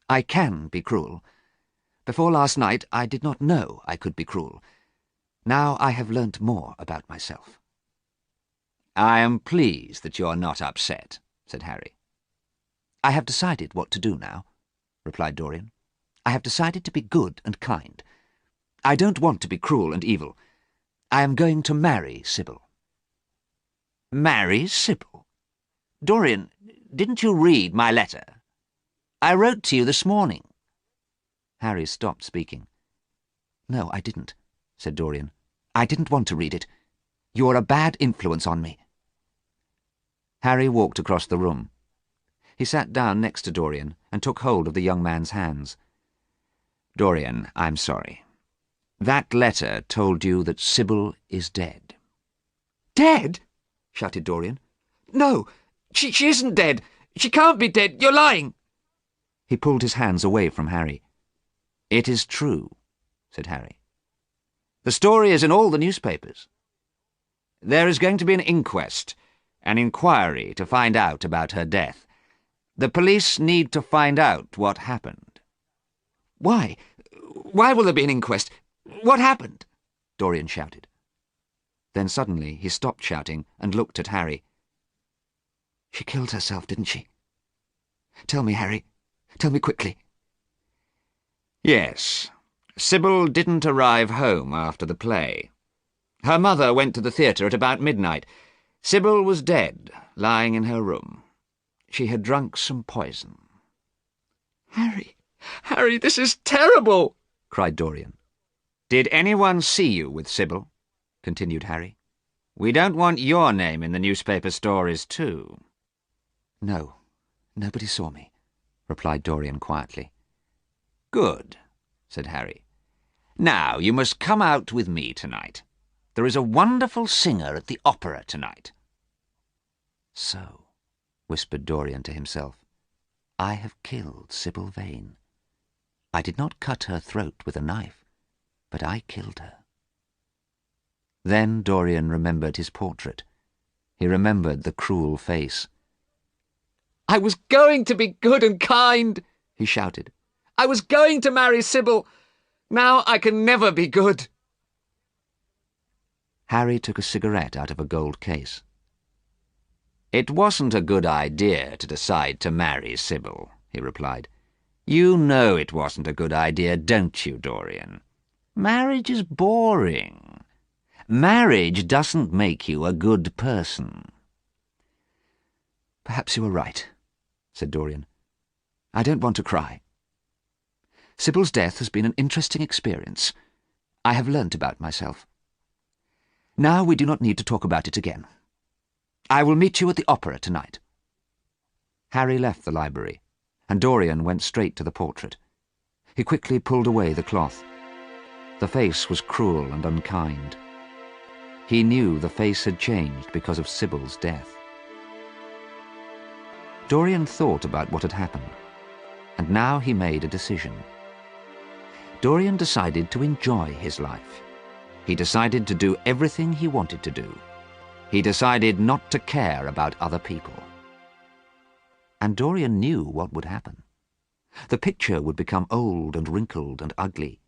I can be cruel. Before last night I did not know I could be cruel. Now I have learnt more about myself." "I am pleased that you are not upset," said Harry. "I have decided what to do now," replied Dorian. "I have decided to be good and kind. I don't want to be cruel and evil. I am going to marry Sybil." "Marry Sybil? Dorian, didn't you read my letter? I wrote to you this morning." Harry stopped speaking. "No, I didn't," said Dorian. "I didn't want to read it. You are a bad influence on me." Harry walked across the room. He sat down next to Dorian and took hold of the young man's hands. "Dorian, I'm sorry. That letter told you that Sybil is dead." "Dead?" shouted Dorian. "No, she isn't dead. She can't be dead. You're lying." He pulled his hands away from Harry. "It is true," said Harry. "The story is in all the newspapers. There is going to be an inquest, an inquiry to find out about her death. The police need to find out what happened." "Why? Why will there be an inquest? What happened?" Dorian shouted. Then suddenly he stopped shouting and looked at Harry. "She killed herself, didn't she? Tell me, Harry. Tell me quickly." "Yes. Sybil didn't arrive home after the play. Her mother went to the theatre at about midnight. Sybil was dead, lying in her room. She had drunk some poison." Harry, this is terrible!" cried Dorian. "Did anyone see you with Sybil?" continued Harry. "We don't want your name in the newspaper stories, too." "No, nobody saw me," replied Dorian quietly. "Good," said Harry. "Now you must come out with me tonight. There is a wonderful singer at the opera tonight." "So," whispered Dorian to himself, "I have killed Sybil Vane. I did not cut her throat with a knife, but I killed her." Then Dorian remembered his portrait. He remembered the cruel face. "I was going to be good and kind," he shouted. "I was going to marry Sybil. Now I can never be good." Harry took a cigarette out of a gold case. "It wasn't a good idea to decide to marry Sybil," he replied. "You know it wasn't a good idea, don't you, Dorian? Marriage is boring. Marriage doesn't make you a good person." "Perhaps you are right," said Dorian. "I don't want to cry. Sybil's death has been an interesting experience. I have learnt about myself. Now we do not need to talk about it again. I will meet you at the opera tonight." Harry left the library, and Dorian went straight to the portrait. He quickly pulled away the cloth. The face was cruel and unkind. He knew the face had changed because of Sybil's death. Dorian thought about what had happened, and now he made a decision. Dorian decided to enjoy his life. He decided to do everything he wanted to do. He decided not to care about other people. And Dorian knew what would happen. The picture would become old and wrinkled and ugly.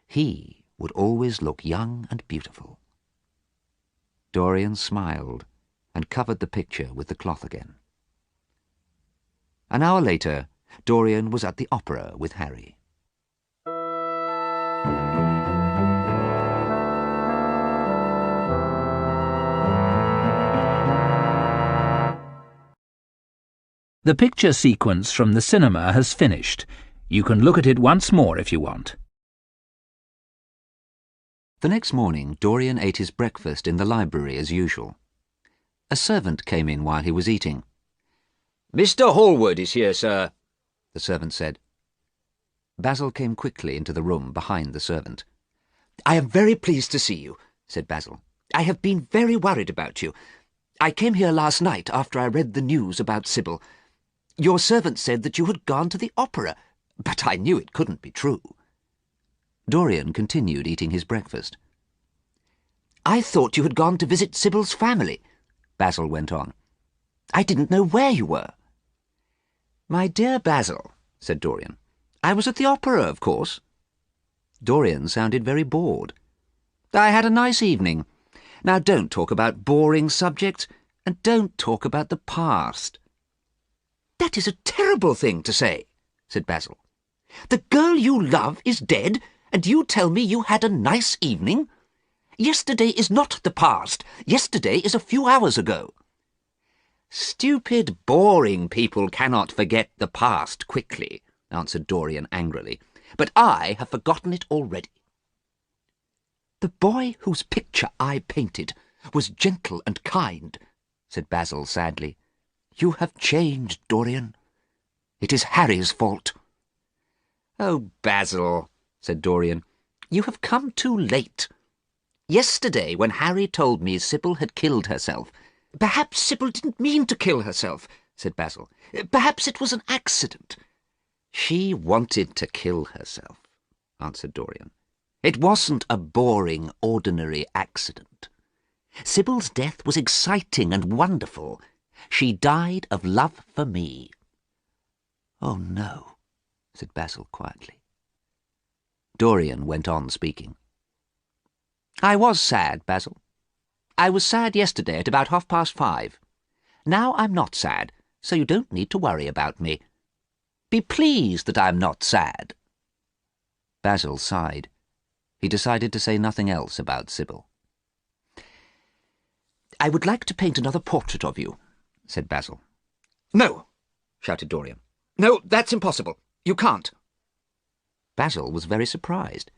He would always look young and beautiful. Dorian smiled and covered the picture with the cloth again. An hour later, Dorian was at the opera with Harry. The picture sequence from the cinema has finished. You can look at it once more if you want. The next morning, Dorian ate his breakfast in the library as usual. A servant came in while he was eating. "Mr. Hallward is here, sir," the servant said. Basil came quickly into the room behind the servant. "I am very pleased to see you," said Basil. "I have been very worried about you. I came here last night after I read the news about Sybil. Your servant said that you had gone to the opera, but I knew it couldn't be true." Dorian continued eating his breakfast. "I thought you had gone to visit Sybil's family," Basil went on. "I didn't know where you were." "My dear Basil," said Dorian, "I was at the opera, of course." Dorian sounded very bored. "I had a nice evening. Now don't talk about boring subjects, and don't talk about the past." "That is a terrible thing to say," said Basil. "The girl you love is dead, and you tell me you had a nice evening? Yesterday is not the past. Yesterday is a few hours ago." "Stupid, boring people cannot forget the past quickly," answered Dorian angrily. "But I have forgotten it already." "The boy whose picture I painted was gentle and kind," said Basil sadly. "You have changed, Dorian. It is Harry's fault." "Oh, Basil," said Dorian, "you have come too late. Yesterday, when Harry told me Sybil had killed herself—" "Perhaps Sybil didn't mean to kill herself," said Basil. "Perhaps it was an accident." "She wanted to kill herself," answered Dorian. "It wasn't a boring, ordinary accident. Sybil's death was exciting and wonderful. She died of love for me." "Oh, no," said Basil quietly. Dorian went on speaking. "I was sad, Basil. I was sad yesterday at about 5:30. Now I'm not sad, so you don't need to worry about me. Be pleased that I'm not sad." Basil sighed. He decided to say nothing else about Sybil. "I would like to paint another portrait of you," said Basil. "No!" shouted Dorian. "No, that's impossible. You can't." Basil was very surprised.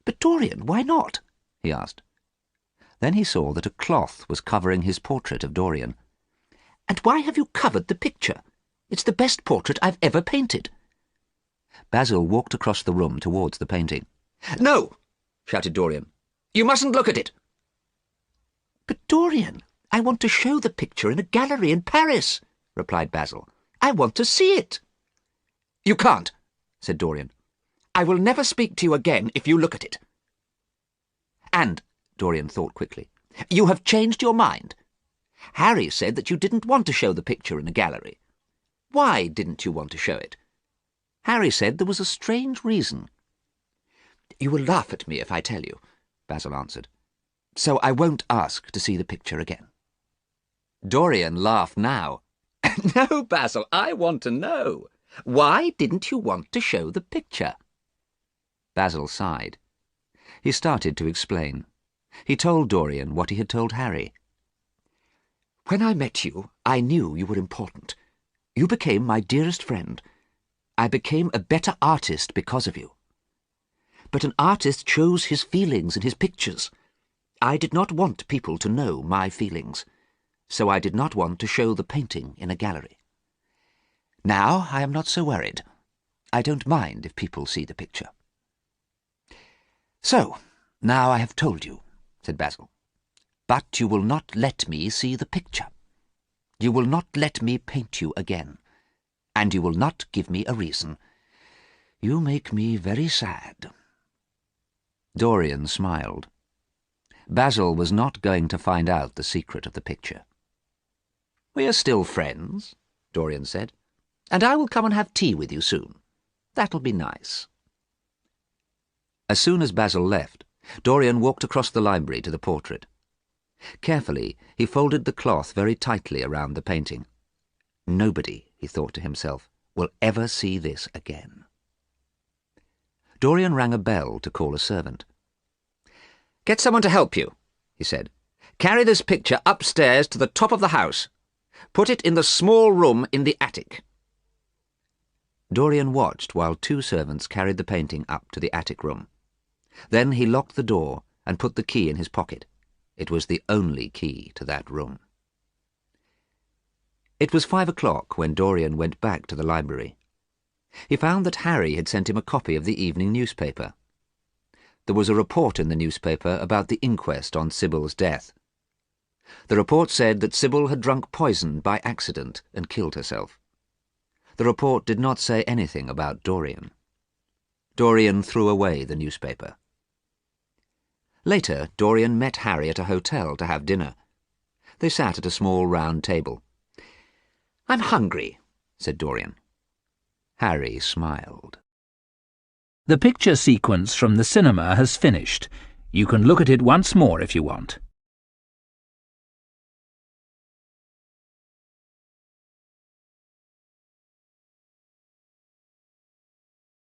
"But, Dorian, why not?" he asked. Then he saw that a cloth was covering his portrait of Dorian. "And why have you covered the picture? It's the best portrait I've ever painted." Basil walked across the room towards the painting. "No!" shouted Dorian. "You mustn't look at it." "But, Dorian, I want to show the picture in a gallery in Paris," replied Basil. "I want to see it." "You can't," said Dorian. "I will never speak to you again if you look at it." "And," Dorian thought quickly, "you have changed your mind. Harry said that you didn't want to show the picture in a gallery. Why didn't you want to show it?" "Harry said there was a strange reason." "You will laugh at me if I tell you," Basil answered. "So I won't ask to see the picture again." Dorian laughed now. "No, Basil, I want to know. Why didn't you want to show the picture?" Basil sighed. He started to explain. He told Dorian what he had told Harry. "When I met you, I knew you were important. You became my dearest friend. I became a better artist because of you. But an artist shows his feelings in his pictures. I did not want people to know my feelings, so I did not want to show the painting in a gallery. Now I am not so worried. I don't mind if people see the picture." "So, now I have told you," said Basil. "But you will not let me see the picture. You will not let me paint you again, and you will not give me a reason. You make me very sad." Dorian smiled. Basil was not going to find out the secret of the picture. "We are still friends," Dorian said, "and I will come and have tea with you soon. That'll be nice." As soon as Basil left, Dorian walked across the library to the portrait. Carefully, he folded the cloth very tightly around the painting. Nobody, he thought to himself, will ever see this again. Dorian rang a bell to call a servant. "Get someone to help you," he said. "Carry this picture upstairs to the top of the house. Put it in the small room in the attic." Dorian watched while 2 servants carried the painting up to the attic room. Then he locked the door and put the key in his pocket. It was the only key to that room. It was 5 o'clock when Dorian went back to the library. He found that Harry had sent him a copy of the evening newspaper. There was a report in the newspaper about the inquest on Sybil's death. The report said that Sybil had drunk poison by accident and killed herself. The report did not say anything about Dorian. Dorian threw away the newspaper. Later, Dorian met Harry at a hotel to have dinner. They sat at a small round table. "I'm hungry," said Dorian. Harry smiled. The picture sequence from the cinema has finished. You can look at it once more if you want.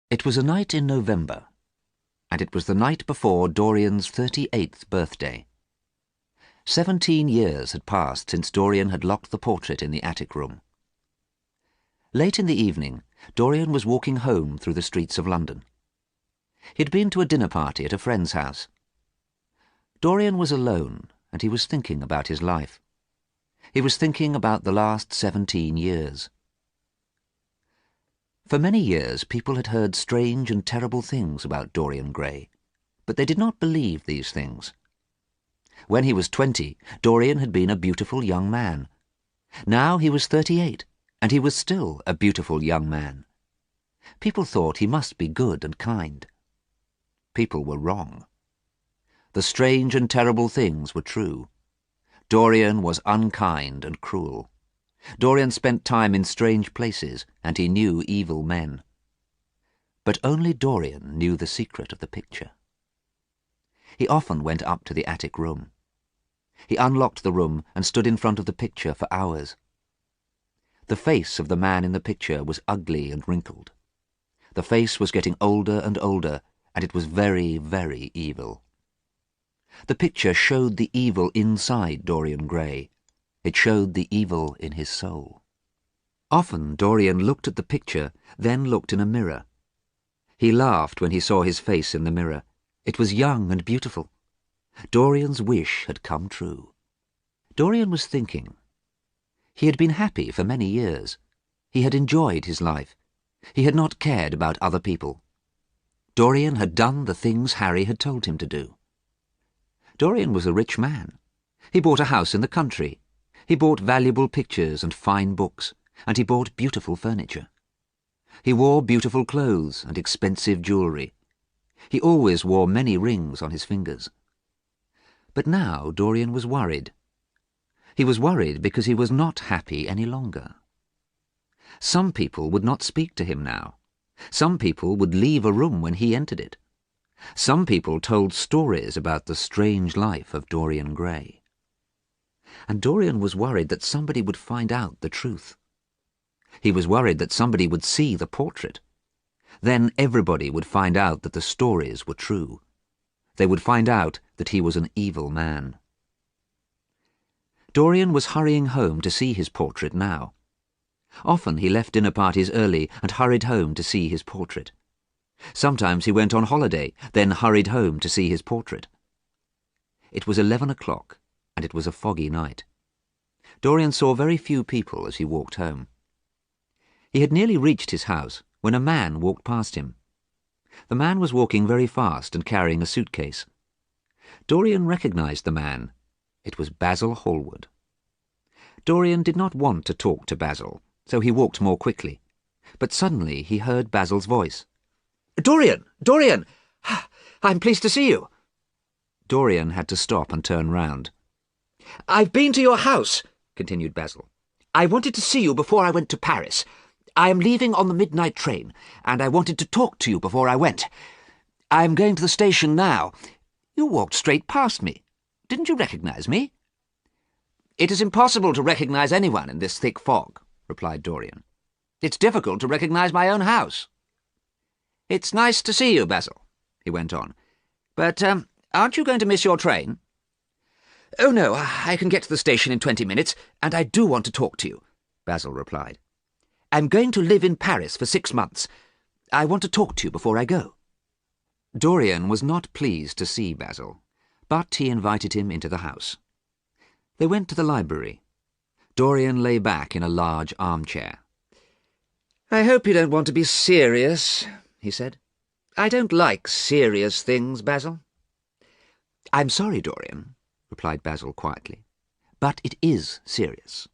It was a night in November, and it was the night before Dorian's 38th birthday. 17 years had passed since Dorian had locked the portrait in the attic room. Late in the evening, Dorian was walking home through the streets of London. He had been to a dinner party at a friend's house. Dorian was alone, and he was thinking about his life. He was thinking about the last 17 years. For many years people had heard strange and terrible things about Dorian Gray, but they did not believe these things. When he was 20, Dorian had been a beautiful young man. Now he was 38, and he was still a beautiful young man. People thought he must be good and kind. People were wrong. The strange and terrible things were true. Dorian was unkind and cruel. Dorian spent time in strange places, and he knew evil men. But only Dorian knew the secret of the picture. He often went up to the attic room. He unlocked the room and stood in front of the picture for hours. The face of the man in the picture was ugly and wrinkled. The face was getting older and older, and it was very, very evil. The picture showed the evil inside Dorian Gray. It showed the evil in his soul. Often Dorian looked at the picture, then looked in a mirror. He laughed when he saw his face in the mirror. It was young and beautiful. Dorian's wish had come true. Dorian was thinking. He had been happy for many years. He had enjoyed his life. He had not cared about other people. Dorian had done the things Harry had told him to do. Dorian was a rich man. He bought a house in the country. He bought valuable pictures and fine books, and he bought beautiful furniture. He wore beautiful clothes and expensive jewellery. He always wore many rings on his fingers. But now Dorian was worried. He was worried because he was not happy any longer. Some people would not speak to him now. Some people would leave a room when he entered it. Some people told stories about the strange life of Dorian Gray. And Dorian was worried that somebody would find out the truth. He was worried that somebody would see the portrait. Then everybody would find out that the stories were true. They would find out that he was an evil man. Dorian was hurrying home to see his portrait now. Often he left dinner parties early and hurried home to see his portrait. Sometimes he went on holiday, then hurried home to see his portrait. It was 11 o'clock, and it was a foggy night. Dorian saw very few people as he walked home. He had nearly reached his house when a man walked past him. The man was walking very fast and carrying a suitcase. Dorian recognized the man. It was Basil Hallward. Dorian did not want to talk to Basil, so he walked more quickly. But suddenly he heard Basil's voice. "Dorian! Dorian! I'm pleased to see you." Dorian had to stop and turn round. "I've been to your house," continued Basil. "I wanted to see you before I went to Paris. I am leaving on the midnight train, and I wanted to talk to you before I went. I am going to the station now. You walked straight past me. Didn't you recognize me? "It is impossible to recognise anyone in this thick fog," replied Dorian. "It's difficult to recognise my own house." "It's nice to see you, Basil," he went on. "But, aren't you going to miss your train?" "Oh, no, I can get to the station in 20 minutes, and I do want to talk to you," Basil replied. "I'm going to live in Paris for 6 months. I want to talk to you before I go." Dorian was not pleased to see Basil, but he invited him into the house. They went to the library. Dorian lay back in a large armchair. "I hope you don't want to be serious," he said. "I don't like serious things, Basil." "I'm sorry, Dorian," replied Basil quietly, "but it is serious."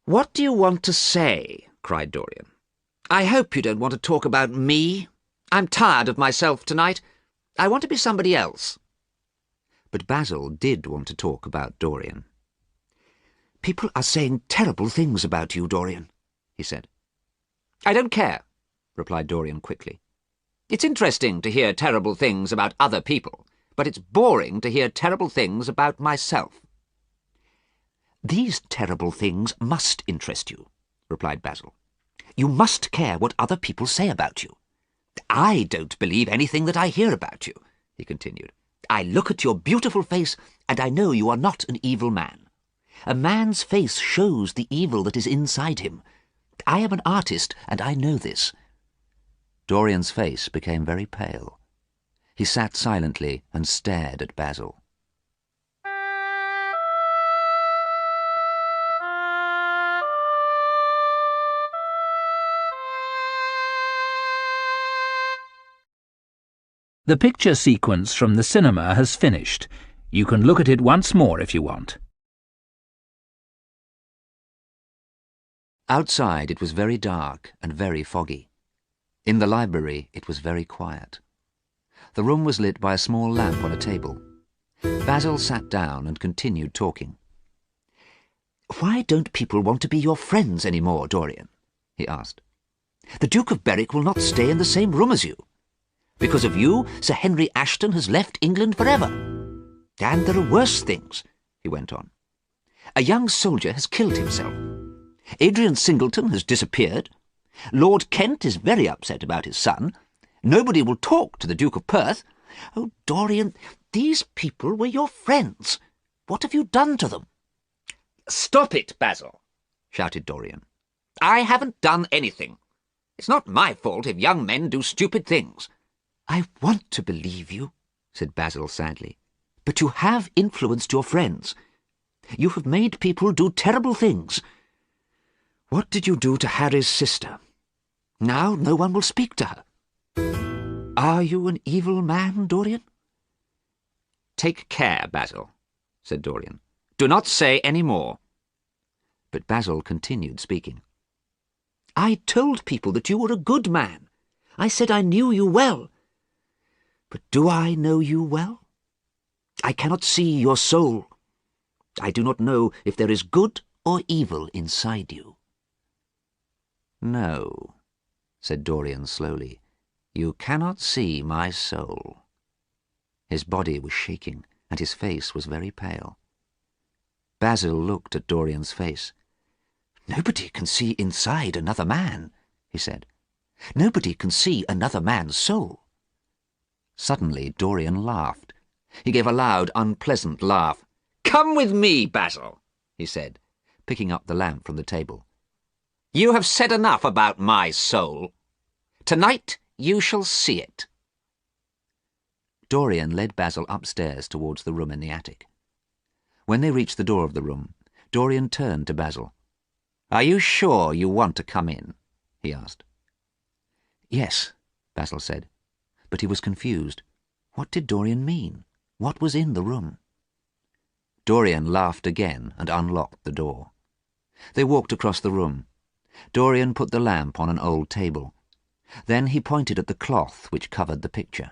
"What do you want to say?" cried Dorian. "I hope you don't want to talk about me. I'm tired of myself tonight. I want to be somebody else." But Basil did want to talk about Dorian. "People are saying terrible things about you, Dorian," he said. "I don't care," replied Dorian quickly. "It's interesting to hear terrible things about other people, but it's boring to hear terrible things about myself." "These terrible things must interest you," replied Basil. "You must care what other people say about you. I don't believe anything that I hear about you," he continued. "I look at your beautiful face, and I know you are not an evil man. A man's face shows the evil that is inside him. I am an artist, and I know this." Dorian's face became very pale. He sat silently and stared at Basil. The picture sequence from the cinema has finished. You can look at it once more if you want. Outside it was very dark and very foggy. In the library it was very quiet. The room was lit by a small lamp on a table. Basil sat down and continued talking. "Why don't people want to be your friends any more, Dorian?" he asked. "The Duke of Berwick will not stay in the same room as you. Because of you, Sir Henry Ashton has left England forever. And there are worse things," he went on. "A young soldier has killed himself. Adrian Singleton has disappeared. Lord Kent is very upset about his son. Nobody will talk to the Duke of Perth. Oh, Dorian, these people were your friends. What have you done to them?" "Stop it, Basil," shouted Dorian. "I haven't done anything. It's not my fault if young men do stupid things." "I want to believe you," said Basil sadly, "but you have influenced your friends. You have made people do terrible things. What did you do to Harry's sister? Now no one will speak to her. Are you an evil man, Dorian?" "Take care, Basil," said Dorian. "Do not say any more." But Basil continued speaking. "I told people that you were a good man. I said I knew you well. But do I know you well? I cannot see your soul. I do not know if there is good or evil inside you." "No," said Dorian slowly. "You cannot see my soul." His body was shaking, and his face was very pale. Basil looked at Dorian's face. "Nobody can see inside another man," he said. "Nobody can see another man's soul." Suddenly Dorian laughed. He gave a loud, unpleasant laugh. "Come with me, Basil," he said, picking up the lamp from the table. "You have said enough about my soul. Tonight you shall see it." Dorian led Basil upstairs towards the room in the attic. When they reached the door of the room, Dorian turned to Basil. "Are you sure you want to come in?" he asked. "Yes," Basil said, but he was confused. What did Dorian mean? What was in the room? Dorian laughed again and unlocked the door. They walked across the room. Dorian put the lamp on an old table. Then he pointed at the cloth which covered the picture.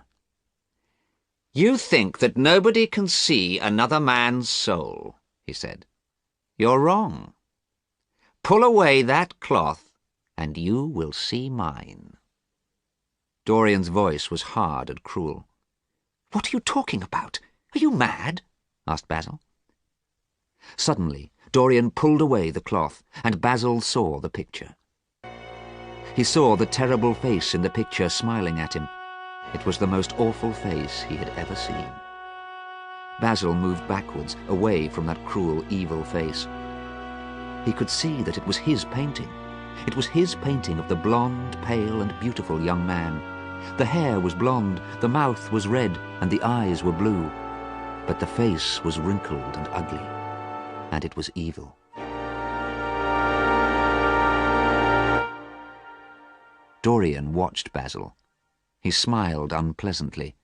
"You think that nobody can see another man's soul," he said. "You're wrong. Pull away that cloth, and you will see mine." Dorian's voice was hard and cruel. "What are you talking about? Are you mad?" asked Basil. Suddenly, Dorian pulled away the cloth, and Basil saw the picture. He saw the terrible face in the picture smiling at him. It was the most awful face he had ever seen. Basil moved backwards, away from that cruel, evil face. He could see that it was his painting. It was his painting of the blonde, pale and beautiful young man. The hair was blonde, the mouth was red, and the eyes were blue. But the face was wrinkled and ugly, and it was evil. Dorian watched Basil. He smiled unpleasantly.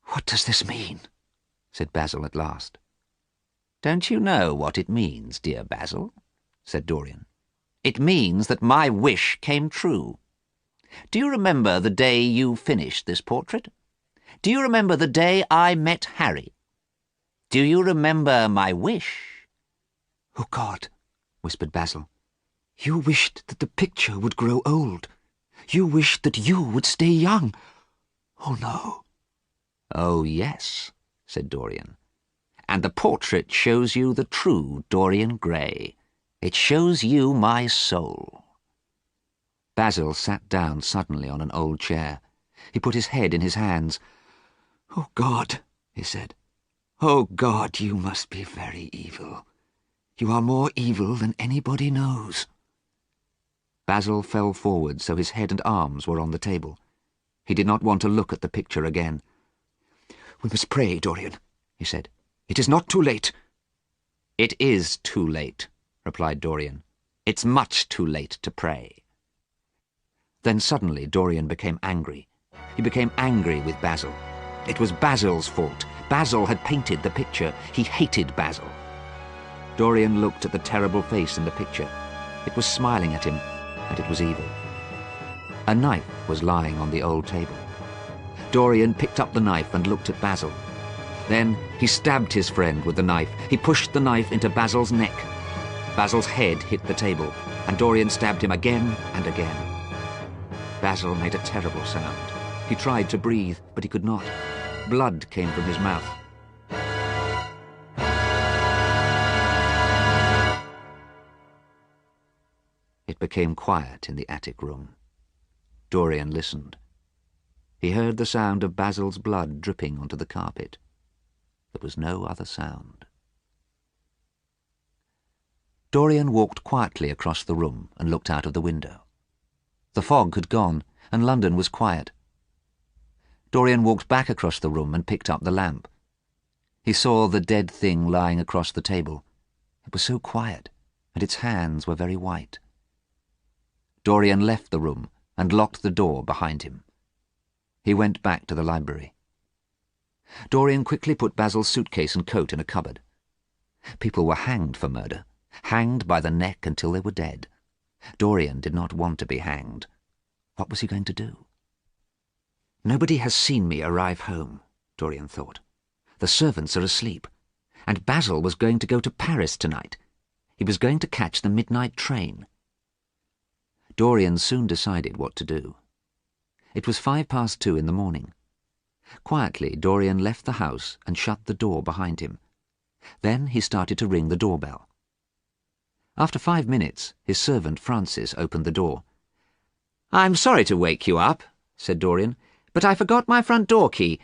"What does this mean?" said Basil at last. "Don't you know what it means, dear Basil?" said Dorian. "It means that my wish came true. Do you remember the day you finished this portrait? Do you remember the day I met Harry? Do you remember my wish?" "Oh, God," whispered Basil. "You wished that the picture would grow old. You wished that you would stay young. Oh, no." "Oh, yes," said Dorian. "And the portrait shows you the true Dorian Gray. It shows you my soul." Basil sat down suddenly on an old chair. He put his head in his hands. "Oh, God," he said. "Oh, God, you must be very evil. You are more evil than anybody knows." Basil fell forward so his head and arms were on the table. He did not want to look at the picture again. "We must pray, Dorian," he said. "It is not too late." "It is too late," replied Dorian. "It's much too late to pray." Then suddenly Dorian became angry. He became angry with Basil. It was Basil's fault. Basil had painted the picture. He hated Basil. Dorian looked at the terrible face in the picture. It was smiling at him, and it was evil. A knife was lying on the old table. Dorian picked up the knife and looked at Basil. Then he stabbed his friend with the knife. He pushed the knife into Basil's neck. Basil's head hit the table, and Dorian stabbed him again and again. Basil made a terrible sound. He tried to breathe, but he could not. Blood came from his mouth. It became quiet in the attic room. Dorian listened. He heard the sound of Basil's blood dripping onto the carpet. There was no other sound. Dorian walked quietly across the room and looked out of the window. The fog had gone, and London was quiet. Dorian walked back across the room and picked up the lamp. He saw the dead thing lying across the table. It was so quiet, and its hands were very white. Dorian left the room and locked the door behind him. He went back to the library. Dorian quickly put Basil's suitcase and coat in a cupboard. People were hanged for murder, hanged by the neck until they were dead. Dorian did not want to be hanged. What was he going to do? "Nobody has seen me arrive home," Dorian thought. "The servants are asleep. And Basil was going to go to Paris tonight. He was going to catch the midnight train." Dorian soon decided what to do. It was 2:05 in the morning. Quietly, Dorian left the house and shut the door behind him. Then he started to ring the doorbell. After 5 minutes, his servant Francis opened the door. "I'm sorry to wake you up," said Dorian, "but I forgot my front door key.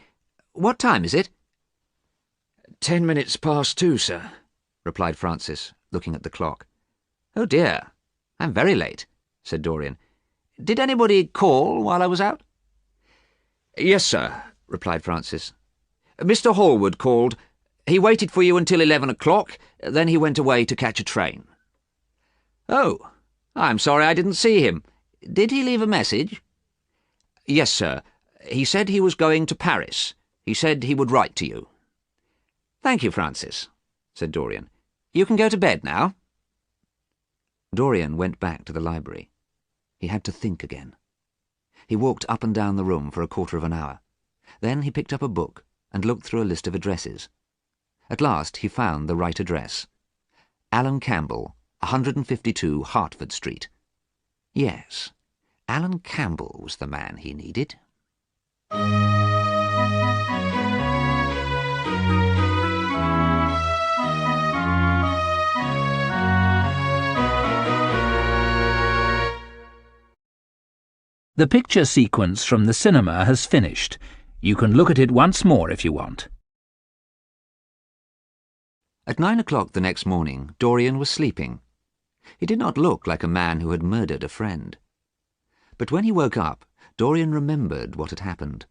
What time is it?" 10 minutes past 2, sir," replied Francis, looking at the clock. "Oh dear, I'm very late," said Dorian. "Did anybody call while I was out?" "Yes, sir," replied Francis. "Mr. Hallward called. He waited for you until 11 o'clock, then he went away to catch a train." "Oh, I'm sorry I didn't see him. Did he leave a message?" "Yes, sir. He said he was going to Paris. He said he would write to you." "Thank you, Francis," said Dorian. "You can go to bed now." Dorian went back to the library. He had to think again. He walked up and down the room for a quarter of an hour. Then he picked up a book and looked through a list of addresses. At last he found the right address. Alan Campbell, 152 Hertford Street. Yes, Alan Campbell was the man he needed. The picture sequence from the cinema has finished. You can look at it once more if you want. At 9 o'clock the next morning, Dorian was sleeping. He did not look like a man who had murdered a friend. But when he woke up, Dorian remembered what had happened.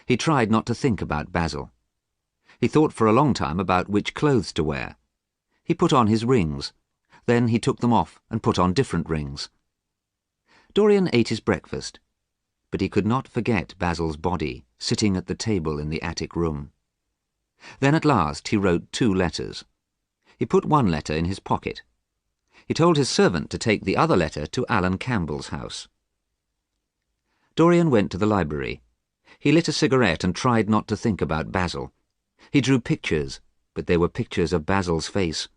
He tried not to think about Basil. He thought for a long time about which clothes to wear. He put on his rings. Then he took them off and put on different rings. Dorian ate his breakfast, but he could not forget Basil's body sitting at the table in the attic room. Then at last he wrote 2 letters. He put one letter in his pocket. He told his servant to take the other letter to Alan Campbell's house. Dorian went to the library. He lit a cigarette and tried not to think about Basil. He drew pictures, but they were pictures of Basil's face.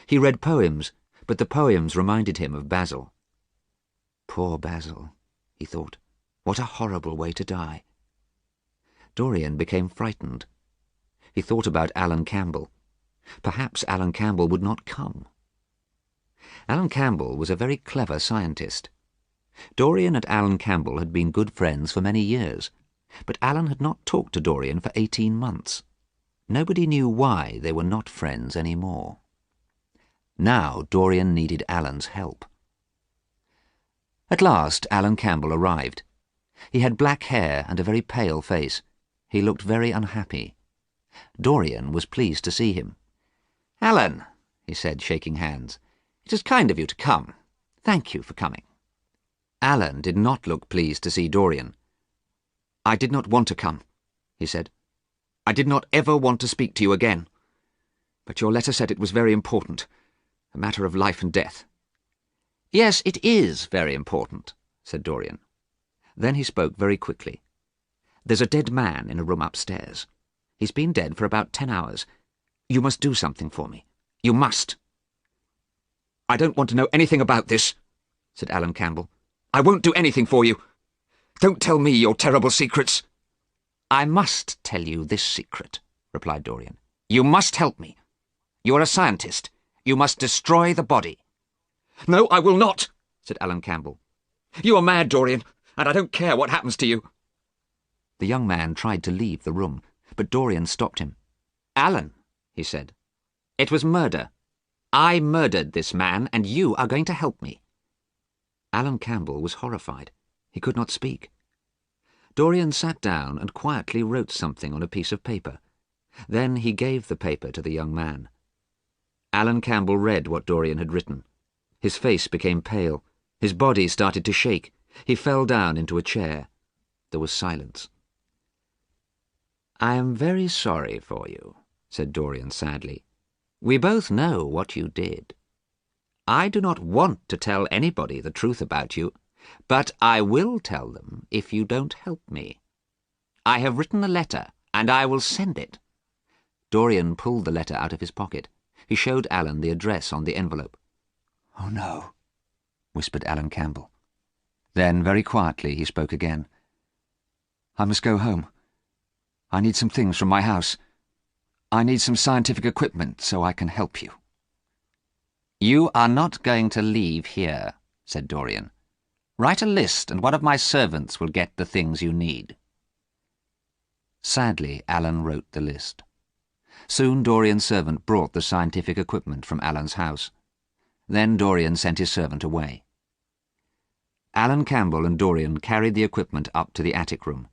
He read poems, but the poems reminded him of Basil. Poor Basil, he thought. What a horrible way to die. Dorian became frightened. He thought about Alan Campbell. Perhaps Alan Campbell would not come. Alan Campbell was a very clever scientist. Dorian and Alan Campbell had been good friends for many years, but Alan had not talked to Dorian for 18 months. Nobody knew why they were not friends any more. Now Dorian needed Alan's help. At last Alan Campbell arrived. He had black hair and a very pale face. He looked very unhappy. Dorian was pleased to see him. "Alan," he said, shaking hands, "it is kind of you to come. Thank you for coming." Alan did not look pleased to see Dorian. "I did not want to come," he said. "I did not ever want to speak to you again. But your letter said it was very important, a matter of life and death." "Yes, it is very important," said Dorian. Then he spoke very quickly. "There's a dead man in a room upstairs. He's been dead for about 10 hours. You must do something for me. You must." "I don't want to know anything about this," said Alan Campbell. "I won't do anything for you. Don't tell me your terrible secrets." "I must tell you this secret," replied Dorian. "You must help me. You are a scientist. You must destroy the body." "No, I will not," said Alan Campbell. "You are mad, Dorian, and I don't care what happens to you." The young man tried to leave the room, but Dorian stopped him. "Alan," he said, "it was murder. I murdered this man, and you are going to help me." Alan Campbell was horrified. He could not speak. Dorian sat down and quietly wrote something on a piece of paper. Then he gave the paper to the young man. Alan Campbell read what Dorian had written. His face became pale. His body started to shake. He fell down into a chair. There was silence. "I am very sorry for you," said Dorian sadly. "We both know what you did. I do not want to tell anybody the truth about you, but I will tell them if you don't help me. I have written a letter, and I will send it." Dorian pulled the letter out of his pocket. He showed Alan the address on the envelope. "Oh, no," whispered Alan Campbell. Then, very quietly, he spoke again. "I must go home. I need some things from my house. I need some scientific equipment so I can help you." "You are not going to leave here," said Dorian. "Write a list, and one of my servants will get the things you need." Sadly, Alan wrote the list. Soon Dorian's servant brought the scientific equipment from Alan's house. Then Dorian sent his servant away. Alan Campbell and Dorian carried the equipment up to the attic room.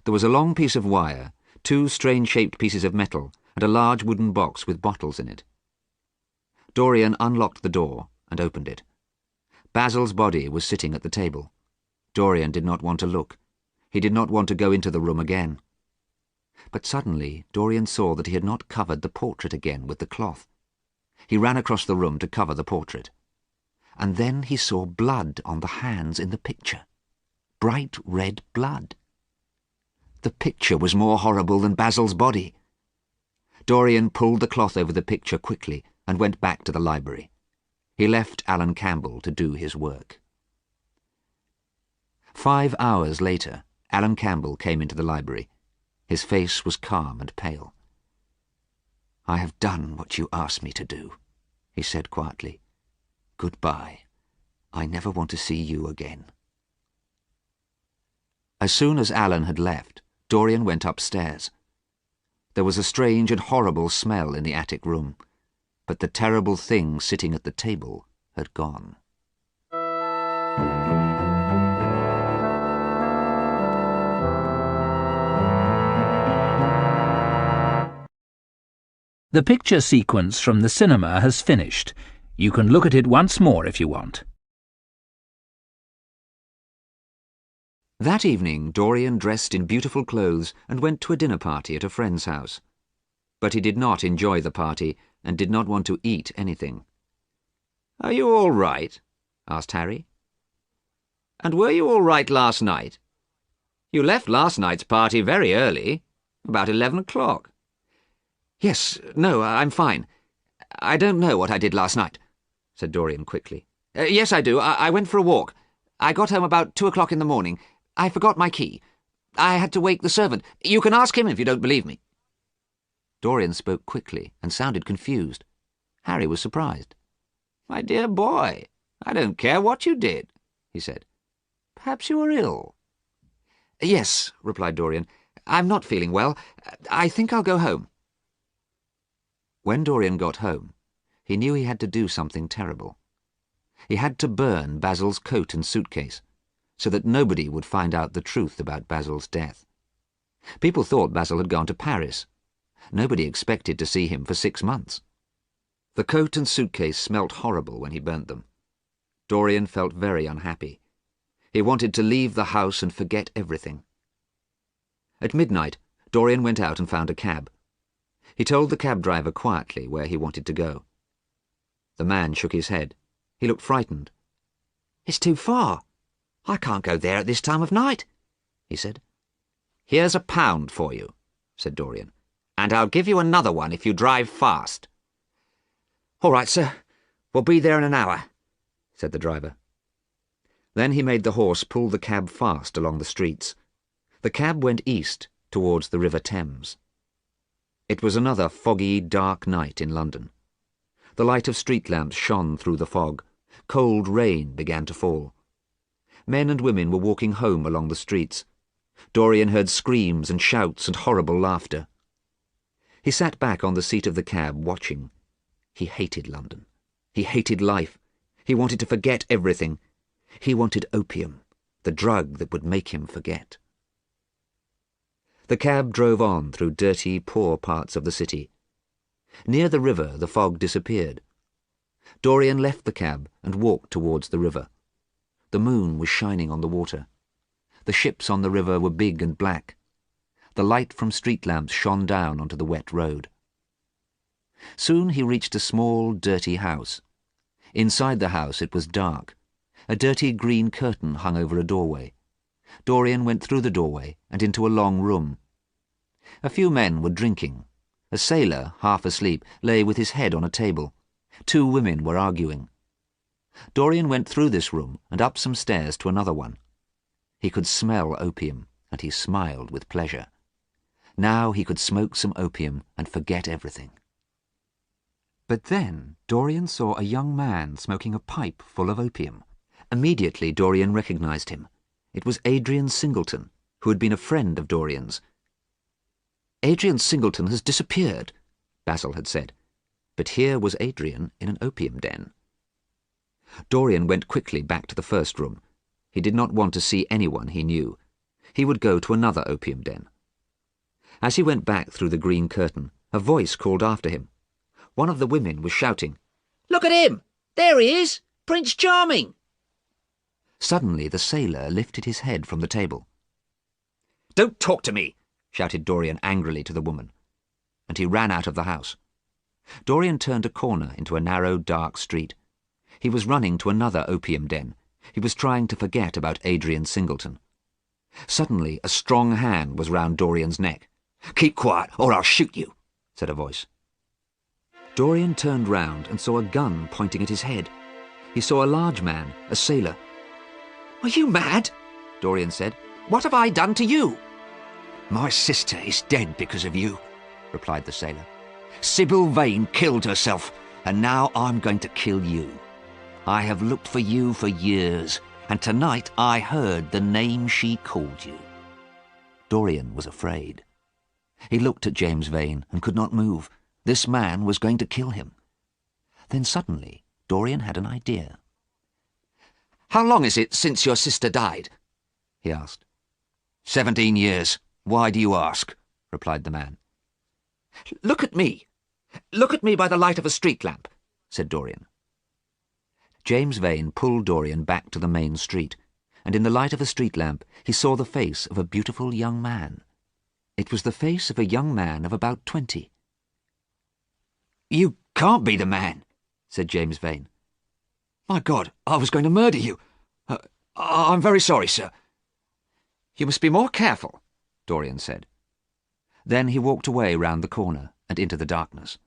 There was a long piece of wire, 2 strange-shaped pieces of metal, and a large wooden box with bottles in it. Dorian unlocked the door and opened it. Basil's body was sitting at the table. Dorian did not want to look. He did not want to go into the room again. But suddenly Dorian saw that he had not covered the portrait again with the cloth. He ran across the room to cover the portrait. And then he saw blood on the hands in the picture. Bright red blood. The picture was more horrible than Basil's body. Dorian pulled the cloth over the picture quickly and went back to the library. He left Alan Campbell to do his work. 5 hours later, Alan Campbell came into the library. His face was calm and pale. "I have done what you asked me to do," he said quietly. "Goodbye. I never want to see you again." As soon as Alan had left, Dorian went upstairs. There was a strange and horrible smell in the attic room, but the terrible thing sitting at the table had gone. The picture sequence from the cinema has finished. You can look at it once more if you want. That evening, Dorian dressed in beautiful clothes and went to a dinner party at a friend's house. But he did not enjoy the party and did not want to eat anything. "Are you all right?" asked Harry. "And were you all right last night? You left last night's party very early, about 11 o'clock. "Yes, no, I'm fine. I don't know what I did last night," said Dorian quickly. "Yes, I do. I went for a walk. I got home about 2 o'clock in the morning. I forgot my key. I had to wake the servant. You can ask him if you don't believe me." Dorian spoke quickly and sounded confused. Harry was surprised. "My dear boy, I don't care what you did," he said. "Perhaps you were ill." "Yes," replied Dorian. "I'm not feeling well. I think I'll go home." When Dorian got home, he knew he had to do something terrible. He had to burn Basil's coat and suitcase, so that nobody would find out the truth about Basil's death. People thought Basil had gone to Paris. Nobody expected to see him for 6 months. The coat and suitcase smelt horrible when he burnt them. Dorian felt very unhappy. He wanted to leave the house and forget everything. At midnight, Dorian went out and found a cab. He told the cab driver quietly where he wanted to go. The man shook his head. He looked frightened. "It's too far. I can't go there at this time of night," he said. "Here's £1 for you," said Dorian, "and I'll give you another one if you drive fast." "All right, sir. We'll be there in an hour," said the driver. Then he made the horse pull the cab fast along the streets. The cab went east, towards the River Thames. It was another foggy, dark night in London. The light of street lamps shone through the fog. Cold rain began to fall. Men and women were walking home along the streets. Dorian heard screams and shouts and horrible laughter. He sat back on the seat of the cab, watching. He hated London. He hated life. He wanted to forget everything. He wanted opium, the drug that would make him forget. The cab drove on through dirty, poor parts of the city. Near the river, the fog disappeared. Dorian left the cab and walked towards the river. The moon was shining on the water. The ships on the river were big and black. The light from street lamps shone down onto the wet road. Soon he reached a small, dirty house. Inside the house it was dark. A dirty green curtain hung over a doorway. Dorian went through the doorway and into a long room. A few men were drinking. A sailor, half asleep, lay with his head on a table. 2 women were arguing. Dorian went through this room and up some stairs to another one. He could smell opium, and he smiled with pleasure. Now he could smoke some opium and forget everything. But then Dorian saw a young man smoking a pipe full of opium. Immediately Dorian recognized him. It was Adrian Singleton, who had been a friend of Dorian's. "Adrian Singleton has disappeared," Basil had said. But here was Adrian in an opium den. Dorian went quickly back to the first room. He did not want to see anyone he knew. He would go to another opium den. As he went back through the green curtain, a voice called after him. One of the women was shouting, "Look at him! There he is! Prince Charming!" Suddenly the sailor lifted his head from the table. "Don't talk to me!" shouted Dorian angrily to the woman, and he ran out of the house. Dorian turned a corner into a narrow, dark street. He was running to another opium den. He was trying to forget about Adrian Singleton. Suddenly a strong hand was round Dorian's neck. "Keep quiet, or I'll shoot you," said a voice. Dorian turned round and saw a gun pointing at his head. He saw a large man, a sailor. "Are you mad?" Dorian said. "What have I done to you?" "My sister is dead because of you," replied the sailor. "Sybil Vane killed herself, and now I'm going to kill you. I have looked for you for years, and tonight I heard the name she called you. Dorian was afraid. He looked at James Vane and could not move. This man was going to kill him. Then suddenly, Dorian had an idea. "How long is it since your sister died?" he asked. 17 years. Why do you ask?" replied the man. "Look at me. Look at me by the light of a street lamp," said Dorian. James Vane pulled Dorian back to the main street, and in the light of a street lamp he saw the face of a beautiful young man. It was the face of a young man of about 20. "You can't be the man," said James Vane. "My God, I was going to murder you. I'm very sorry, sir." "You must be more careful," Dorian said. Then he walked away round the corner and into the darkness.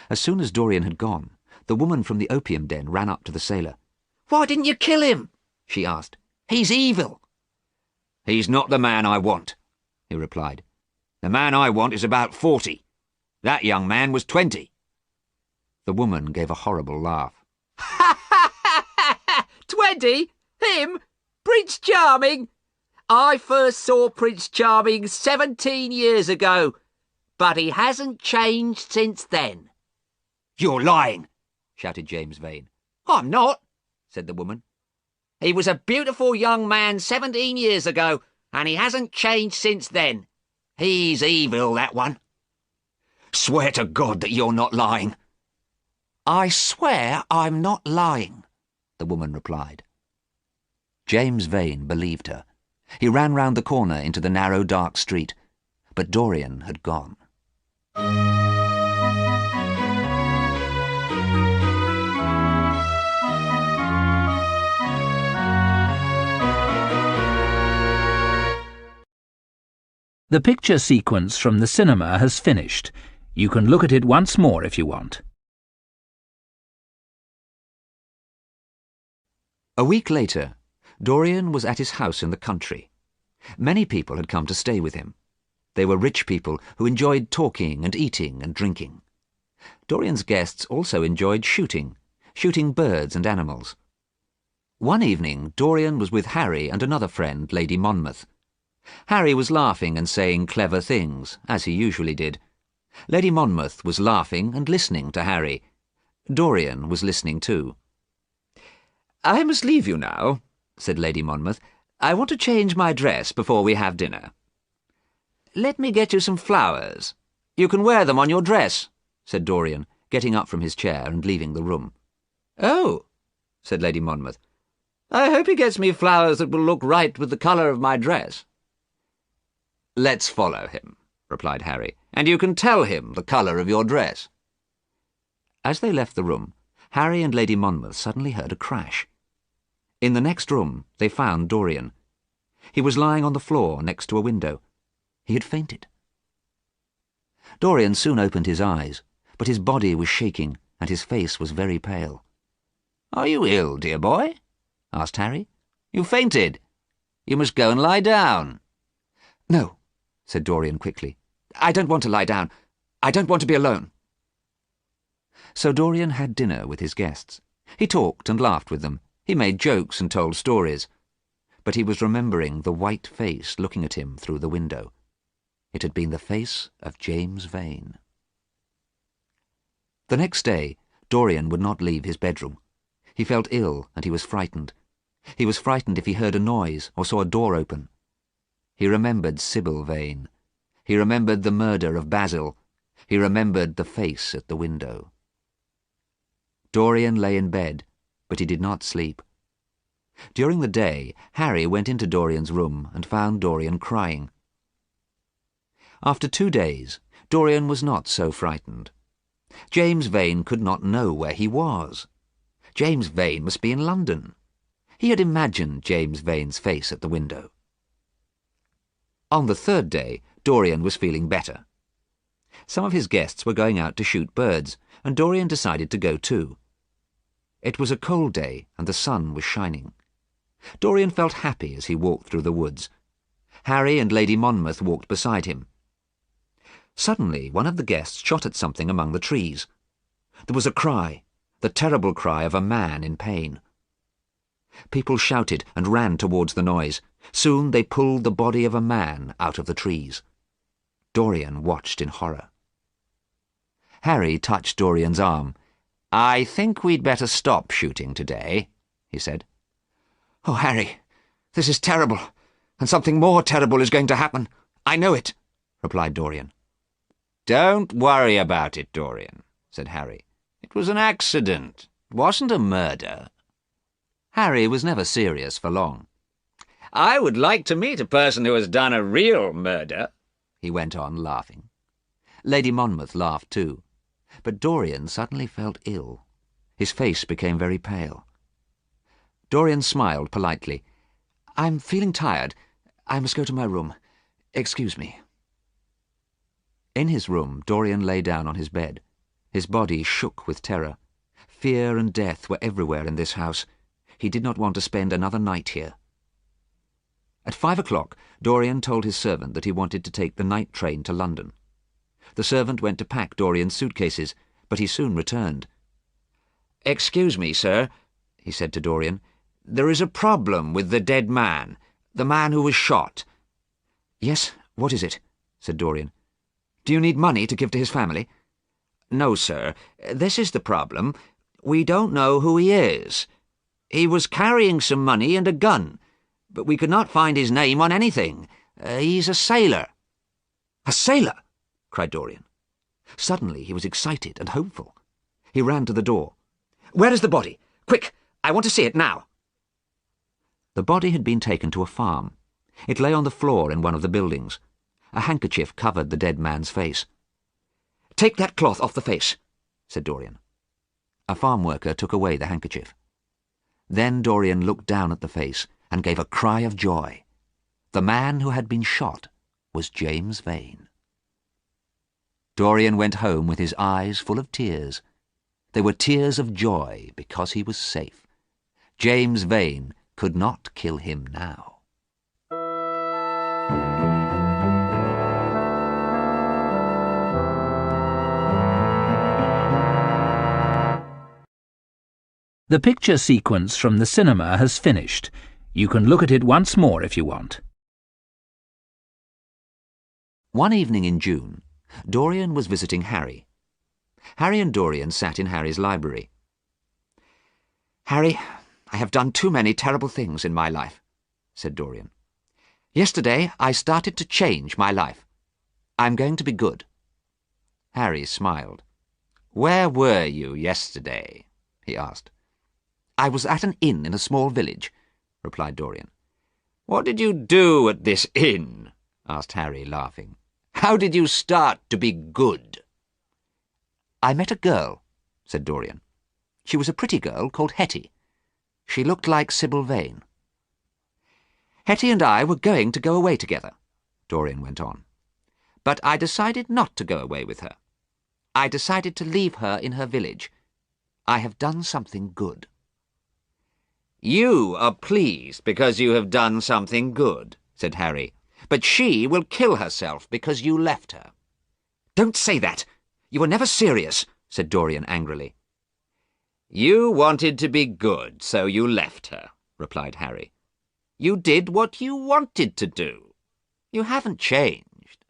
As soon as Dorian had gone, the woman from the opium den ran up to the sailor. "Why didn't you kill him?" she asked. "He's evil." "He's not the man I want," he replied. "The man I want is about 40. That young man was 20. The woman gave a horrible laugh. 20? Him? Prince Charming? I first saw Prince Charming 17 years ago, but he hasn't changed since then." "You're lying," shouted James Vane. "I'm not," said the woman. "He was a beautiful young man 17 years ago, and he hasn't changed since then. He's evil, that one." "Swear to God that you're not lying." "I swear I'm not lying," the woman replied. James Vane believed her. He ran round the corner into the narrow, dark street, but Dorian had gone. The picture sequence from the cinema has finished. You can look at it once more if you want. A week later, Dorian was at his house in the country. Many people had come to stay with him. They were rich people who enjoyed talking and eating and drinking. Dorian's guests also enjoyed shooting birds and animals. One evening, Dorian was with Harry and another friend, Lady Monmouth. Harry was laughing and saying clever things, as he usually did. Lady Monmouth was laughing and listening to Harry. Dorian was listening too. "I must leave you now," said Lady Monmouth. "I want to change my dress before we have dinner." "Let me get you some flowers. You can wear them on your dress," said Dorian, getting up from his chair and leaving the room. "Oh," said Lady Monmouth. "I hope he gets me flowers that will look right with the colour of my dress." "Let's follow him," replied Harry, "and you can tell him the colour of your dress." As they left the room, Harry and Lady Monmouth suddenly heard a crash. In the next room, they found Dorian. He was lying on the floor next to a window. He had fainted. Dorian soon opened his eyes, but his body was shaking and his face was very pale. "Are you ill, dear boy?" asked Harry. "You fainted. You must go and lie down." "No," said Dorian quickly. "I don't want to lie down. I don't want to be alone." So Dorian had dinner with his guests. He talked and laughed with them. He made jokes and told stories. But he was remembering the white face looking at him through the window. It had been the face of James Vane. The next day, Dorian would not leave his bedroom. He felt ill and he was frightened. He was frightened if he heard a noise or saw a door open. He remembered Sybil Vane. He remembered the murder of Basil. He remembered the face at the window. Dorian lay in bed, but he did not sleep. During the day, Harry went into Dorian's room and found Dorian crying. After 2 days, Dorian was not so frightened. James Vane could not know where he was. James Vane must be in London. He had imagined James Vane's face at the window. On the 3rd day, Dorian was feeling better. Some of his guests were going out to shoot birds, and Dorian decided to go too. It was a cold day, and the sun was shining. Dorian felt happy as he walked through the woods. Harry and Lady Monmouth walked beside him. Suddenly, one of the guests shot at something among the trees. There was a cry, the terrible cry of a man in pain. People shouted and ran towards the noise. Soon they pulled the body of a man out of the trees. Dorian watched in horror. Harry touched Dorian's arm. "I think we'd better stop shooting today," he said. "Oh, Harry, this is terrible, and something more terrible is going to happen. I know it," replied Dorian. "Don't worry about it, Dorian," said Harry. "It was an accident. It wasn't a murder." Harry was never serious for long. "I would like to meet a person who has done a real murder," he went on, laughing. Lady Monmouth laughed too, but Dorian suddenly felt ill. His face became very pale. Dorian smiled politely. "I'm feeling tired. I must go to my room. Excuse me." In his room, Dorian lay down on his bed. His body shook with terror. Fear and death were everywhere in this house. He did not want to spend another night here. At 5 o'clock, Dorian told his servant that he wanted to take the night train to London. The servant went to pack Dorian's suitcases, but he soon returned. "Excuse me, sir," he said to Dorian. "There is a problem with the dead man, the man who was shot." "Yes, what is it?" said Dorian. "Do you need money to give to his family?" "No, sir. This is the problem. We don't know who he is. He was carrying some money and a gun, but we could not find his name on anything. He's a sailor." "A sailor!" cried Dorian. Suddenly he was excited and hopeful. He ran to the door. "Where is the body? Quick! I want to see it now!" The body had been taken to a farm. It lay on the floor in one of the buildings. A handkerchief covered the dead man's face. "Take that cloth off the face," said Dorian. A farm worker took away the handkerchief. Then Dorian looked down at the face and gave a cry of joy. The man who had been shot was James Vane. Dorian went home with his eyes full of tears. They were tears of joy because he was safe. James Vane could not kill him now. The picture sequence from the cinema has finished. You can look at it once more if you want. One evening in June, Dorian was visiting Harry. Harry and Dorian sat in Harry's library. "Harry, I have done too many terrible things in my life," said Dorian. "Yesterday I started to change my life. I'm going to be good." Harry smiled. "Where were you yesterday?" he asked. "I was at an inn in a small village," replied Dorian. "What did you do at this inn?" asked Harry, laughing. "How did you start to be good?" "I met a girl," said Dorian. "She was a pretty girl called Hetty. She looked like Sybil Vane." "Hetty and I were going to go away together," Dorian went on. "But I decided not to go away with her. I decided to leave her in her village. I have done something good." "You are pleased because you have done something good," said Harry. "But she will kill herself because you left her." "Don't say that! You were never serious," said Dorian angrily. "You wanted to be good, so you left her," replied Harry. "You did what you wanted to do. You haven't changed."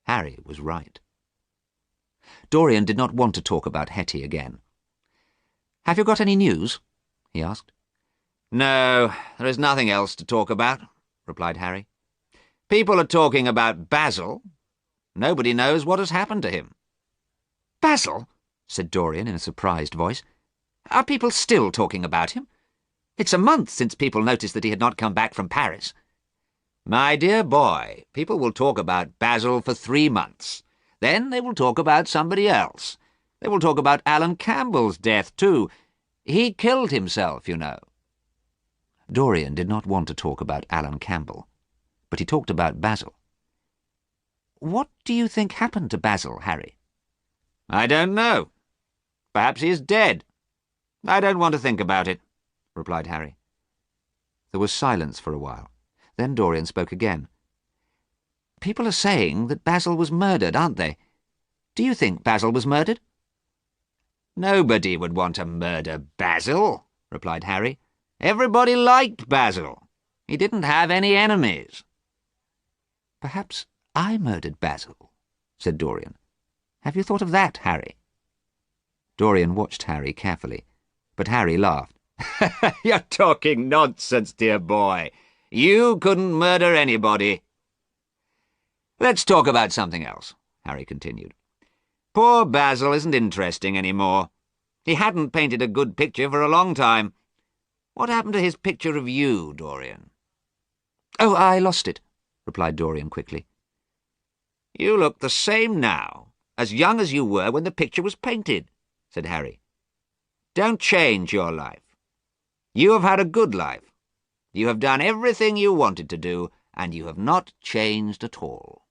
Harry was right. Dorian did not want to talk about Hetty again. "Have you got any news?" he asked. "No, there is nothing else to talk about," replied Harry. "People are talking about Basil. Nobody knows what has happened to him." "Basil?" said Dorian in a surprised voice. "Are people still talking about him? It's a month since people noticed that he had not come back from Paris." "My dear boy, people will talk about Basil for 3 months. Then they will talk about somebody else. They will talk about Alan Campbell's death, too. He killed himself, you know." Dorian did not want to talk about Alan Campbell, but he talked about Basil. "What do you think happened to Basil, Harry?" "I don't know. Perhaps he is dead. I don't want to think about it," replied Harry. There was silence for a while. Then Dorian spoke again. "People are saying that Basil was murdered, aren't they? Do you think Basil was murdered?" "Nobody would want to murder Basil," replied Harry. "Everybody liked Basil. He didn't have any enemies. Perhaps I murdered Basil, said Dorian. Have you thought of that, Harry? Dorian watched Harry carefully, but Harry laughed. You're talking nonsense, dear boy. You couldn't murder anybody. Let's talk about something else, Harry continued. Poor Basil isn't interesting any more. He hadn't painted a good picture for a long time. What happened to his picture of you, Dorian? Oh, I lost it, replied Dorian quickly. You look the same now, as young as you were when the picture was painted, said Harry. Don't change your life. You have had a good life. You have done everything you wanted to do, and you have not changed at all.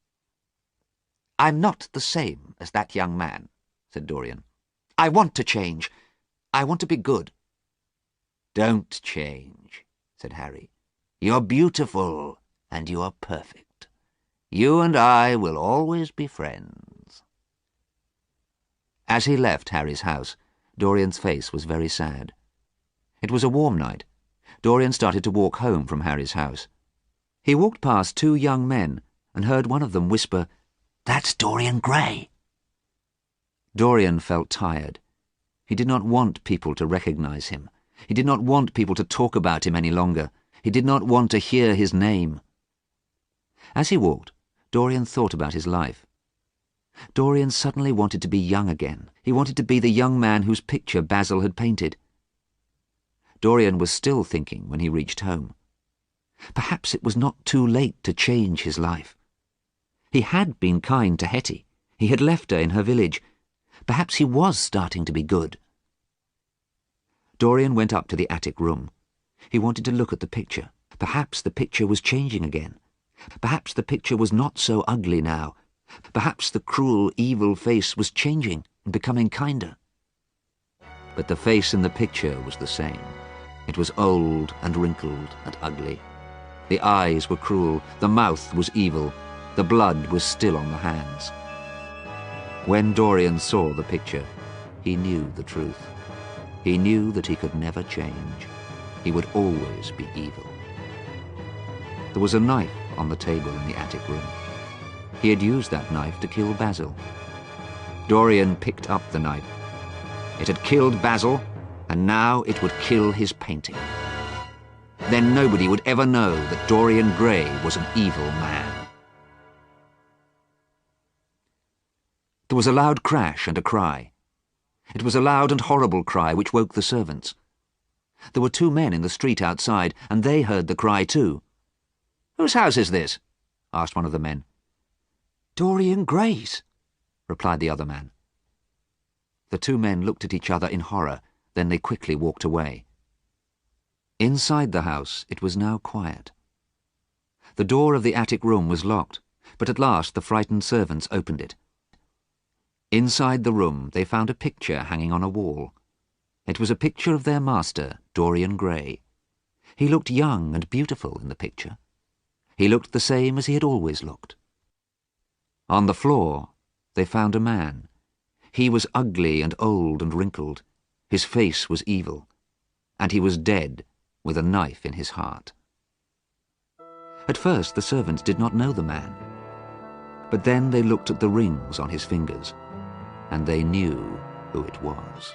I'm not the same as that young man, said Dorian. I want to change. I want to be good. Don't change, said Harry. You're beautiful, and you are perfect. You and I will always be friends. As he left Harry's house, Dorian's face was very sad. It was a warm night. Dorian started to walk home from Harry's house. He walked past 2 young men and heard one of them whisper, "That's Dorian Gray." Dorian felt tired. He did not want people to recognize him. He did not want people to talk about him any longer. He did not want to hear his name. As he walked, Dorian thought about his life. Dorian suddenly wanted to be young again. He wanted to be the young man whose picture Basil had painted. Dorian was still thinking when he reached home. Perhaps it was not too late to change his life. He had been kind to Hetty. He had left her in her village. Perhaps he was starting to be good. Dorian went up to the attic room. He wanted to look at the picture. Perhaps the picture was changing again. Perhaps the picture was not so ugly now. Perhaps the cruel, evil face was changing and becoming kinder. But the face in the picture was the same. It was old and wrinkled and ugly. The eyes were cruel, the mouth was evil, the blood was still on the hands. When Dorian saw the picture, he knew the truth. He knew that he could never change. He would always be evil. There was a knife on the table in the attic room. He had used that knife to kill Basil. Dorian picked up the knife. It had killed Basil, and now it would kill his painting. Then nobody would ever know that Dorian Gray was an evil man. There was a loud crash and a cry. It was a loud and horrible cry which woke the servants. There were 2 men in the street outside, and they heard the cry too. "Whose house is this?" asked one of the men. "Dorian Gray's," replied the other man. The 2 men looked at each other in horror, then they quickly walked away. Inside the house it was now quiet. The door of the attic room was locked, but at last the frightened servants opened it. Inside the room they found a picture hanging on a wall. It was a picture of their master, Dorian Gray. He looked young and beautiful in the picture. He looked the same as he had always looked. On the floor they found a man. He was ugly and old and wrinkled. His face was evil, and he was dead with a knife in his heart. At first the servants did not know the man, but then they looked at the rings on his fingers, and they knew who it was.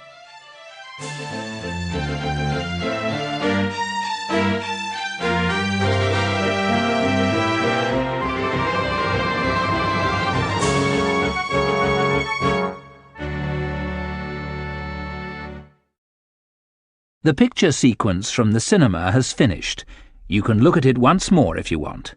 The picture sequence from the cinema has finished. You can look at it once more if you want.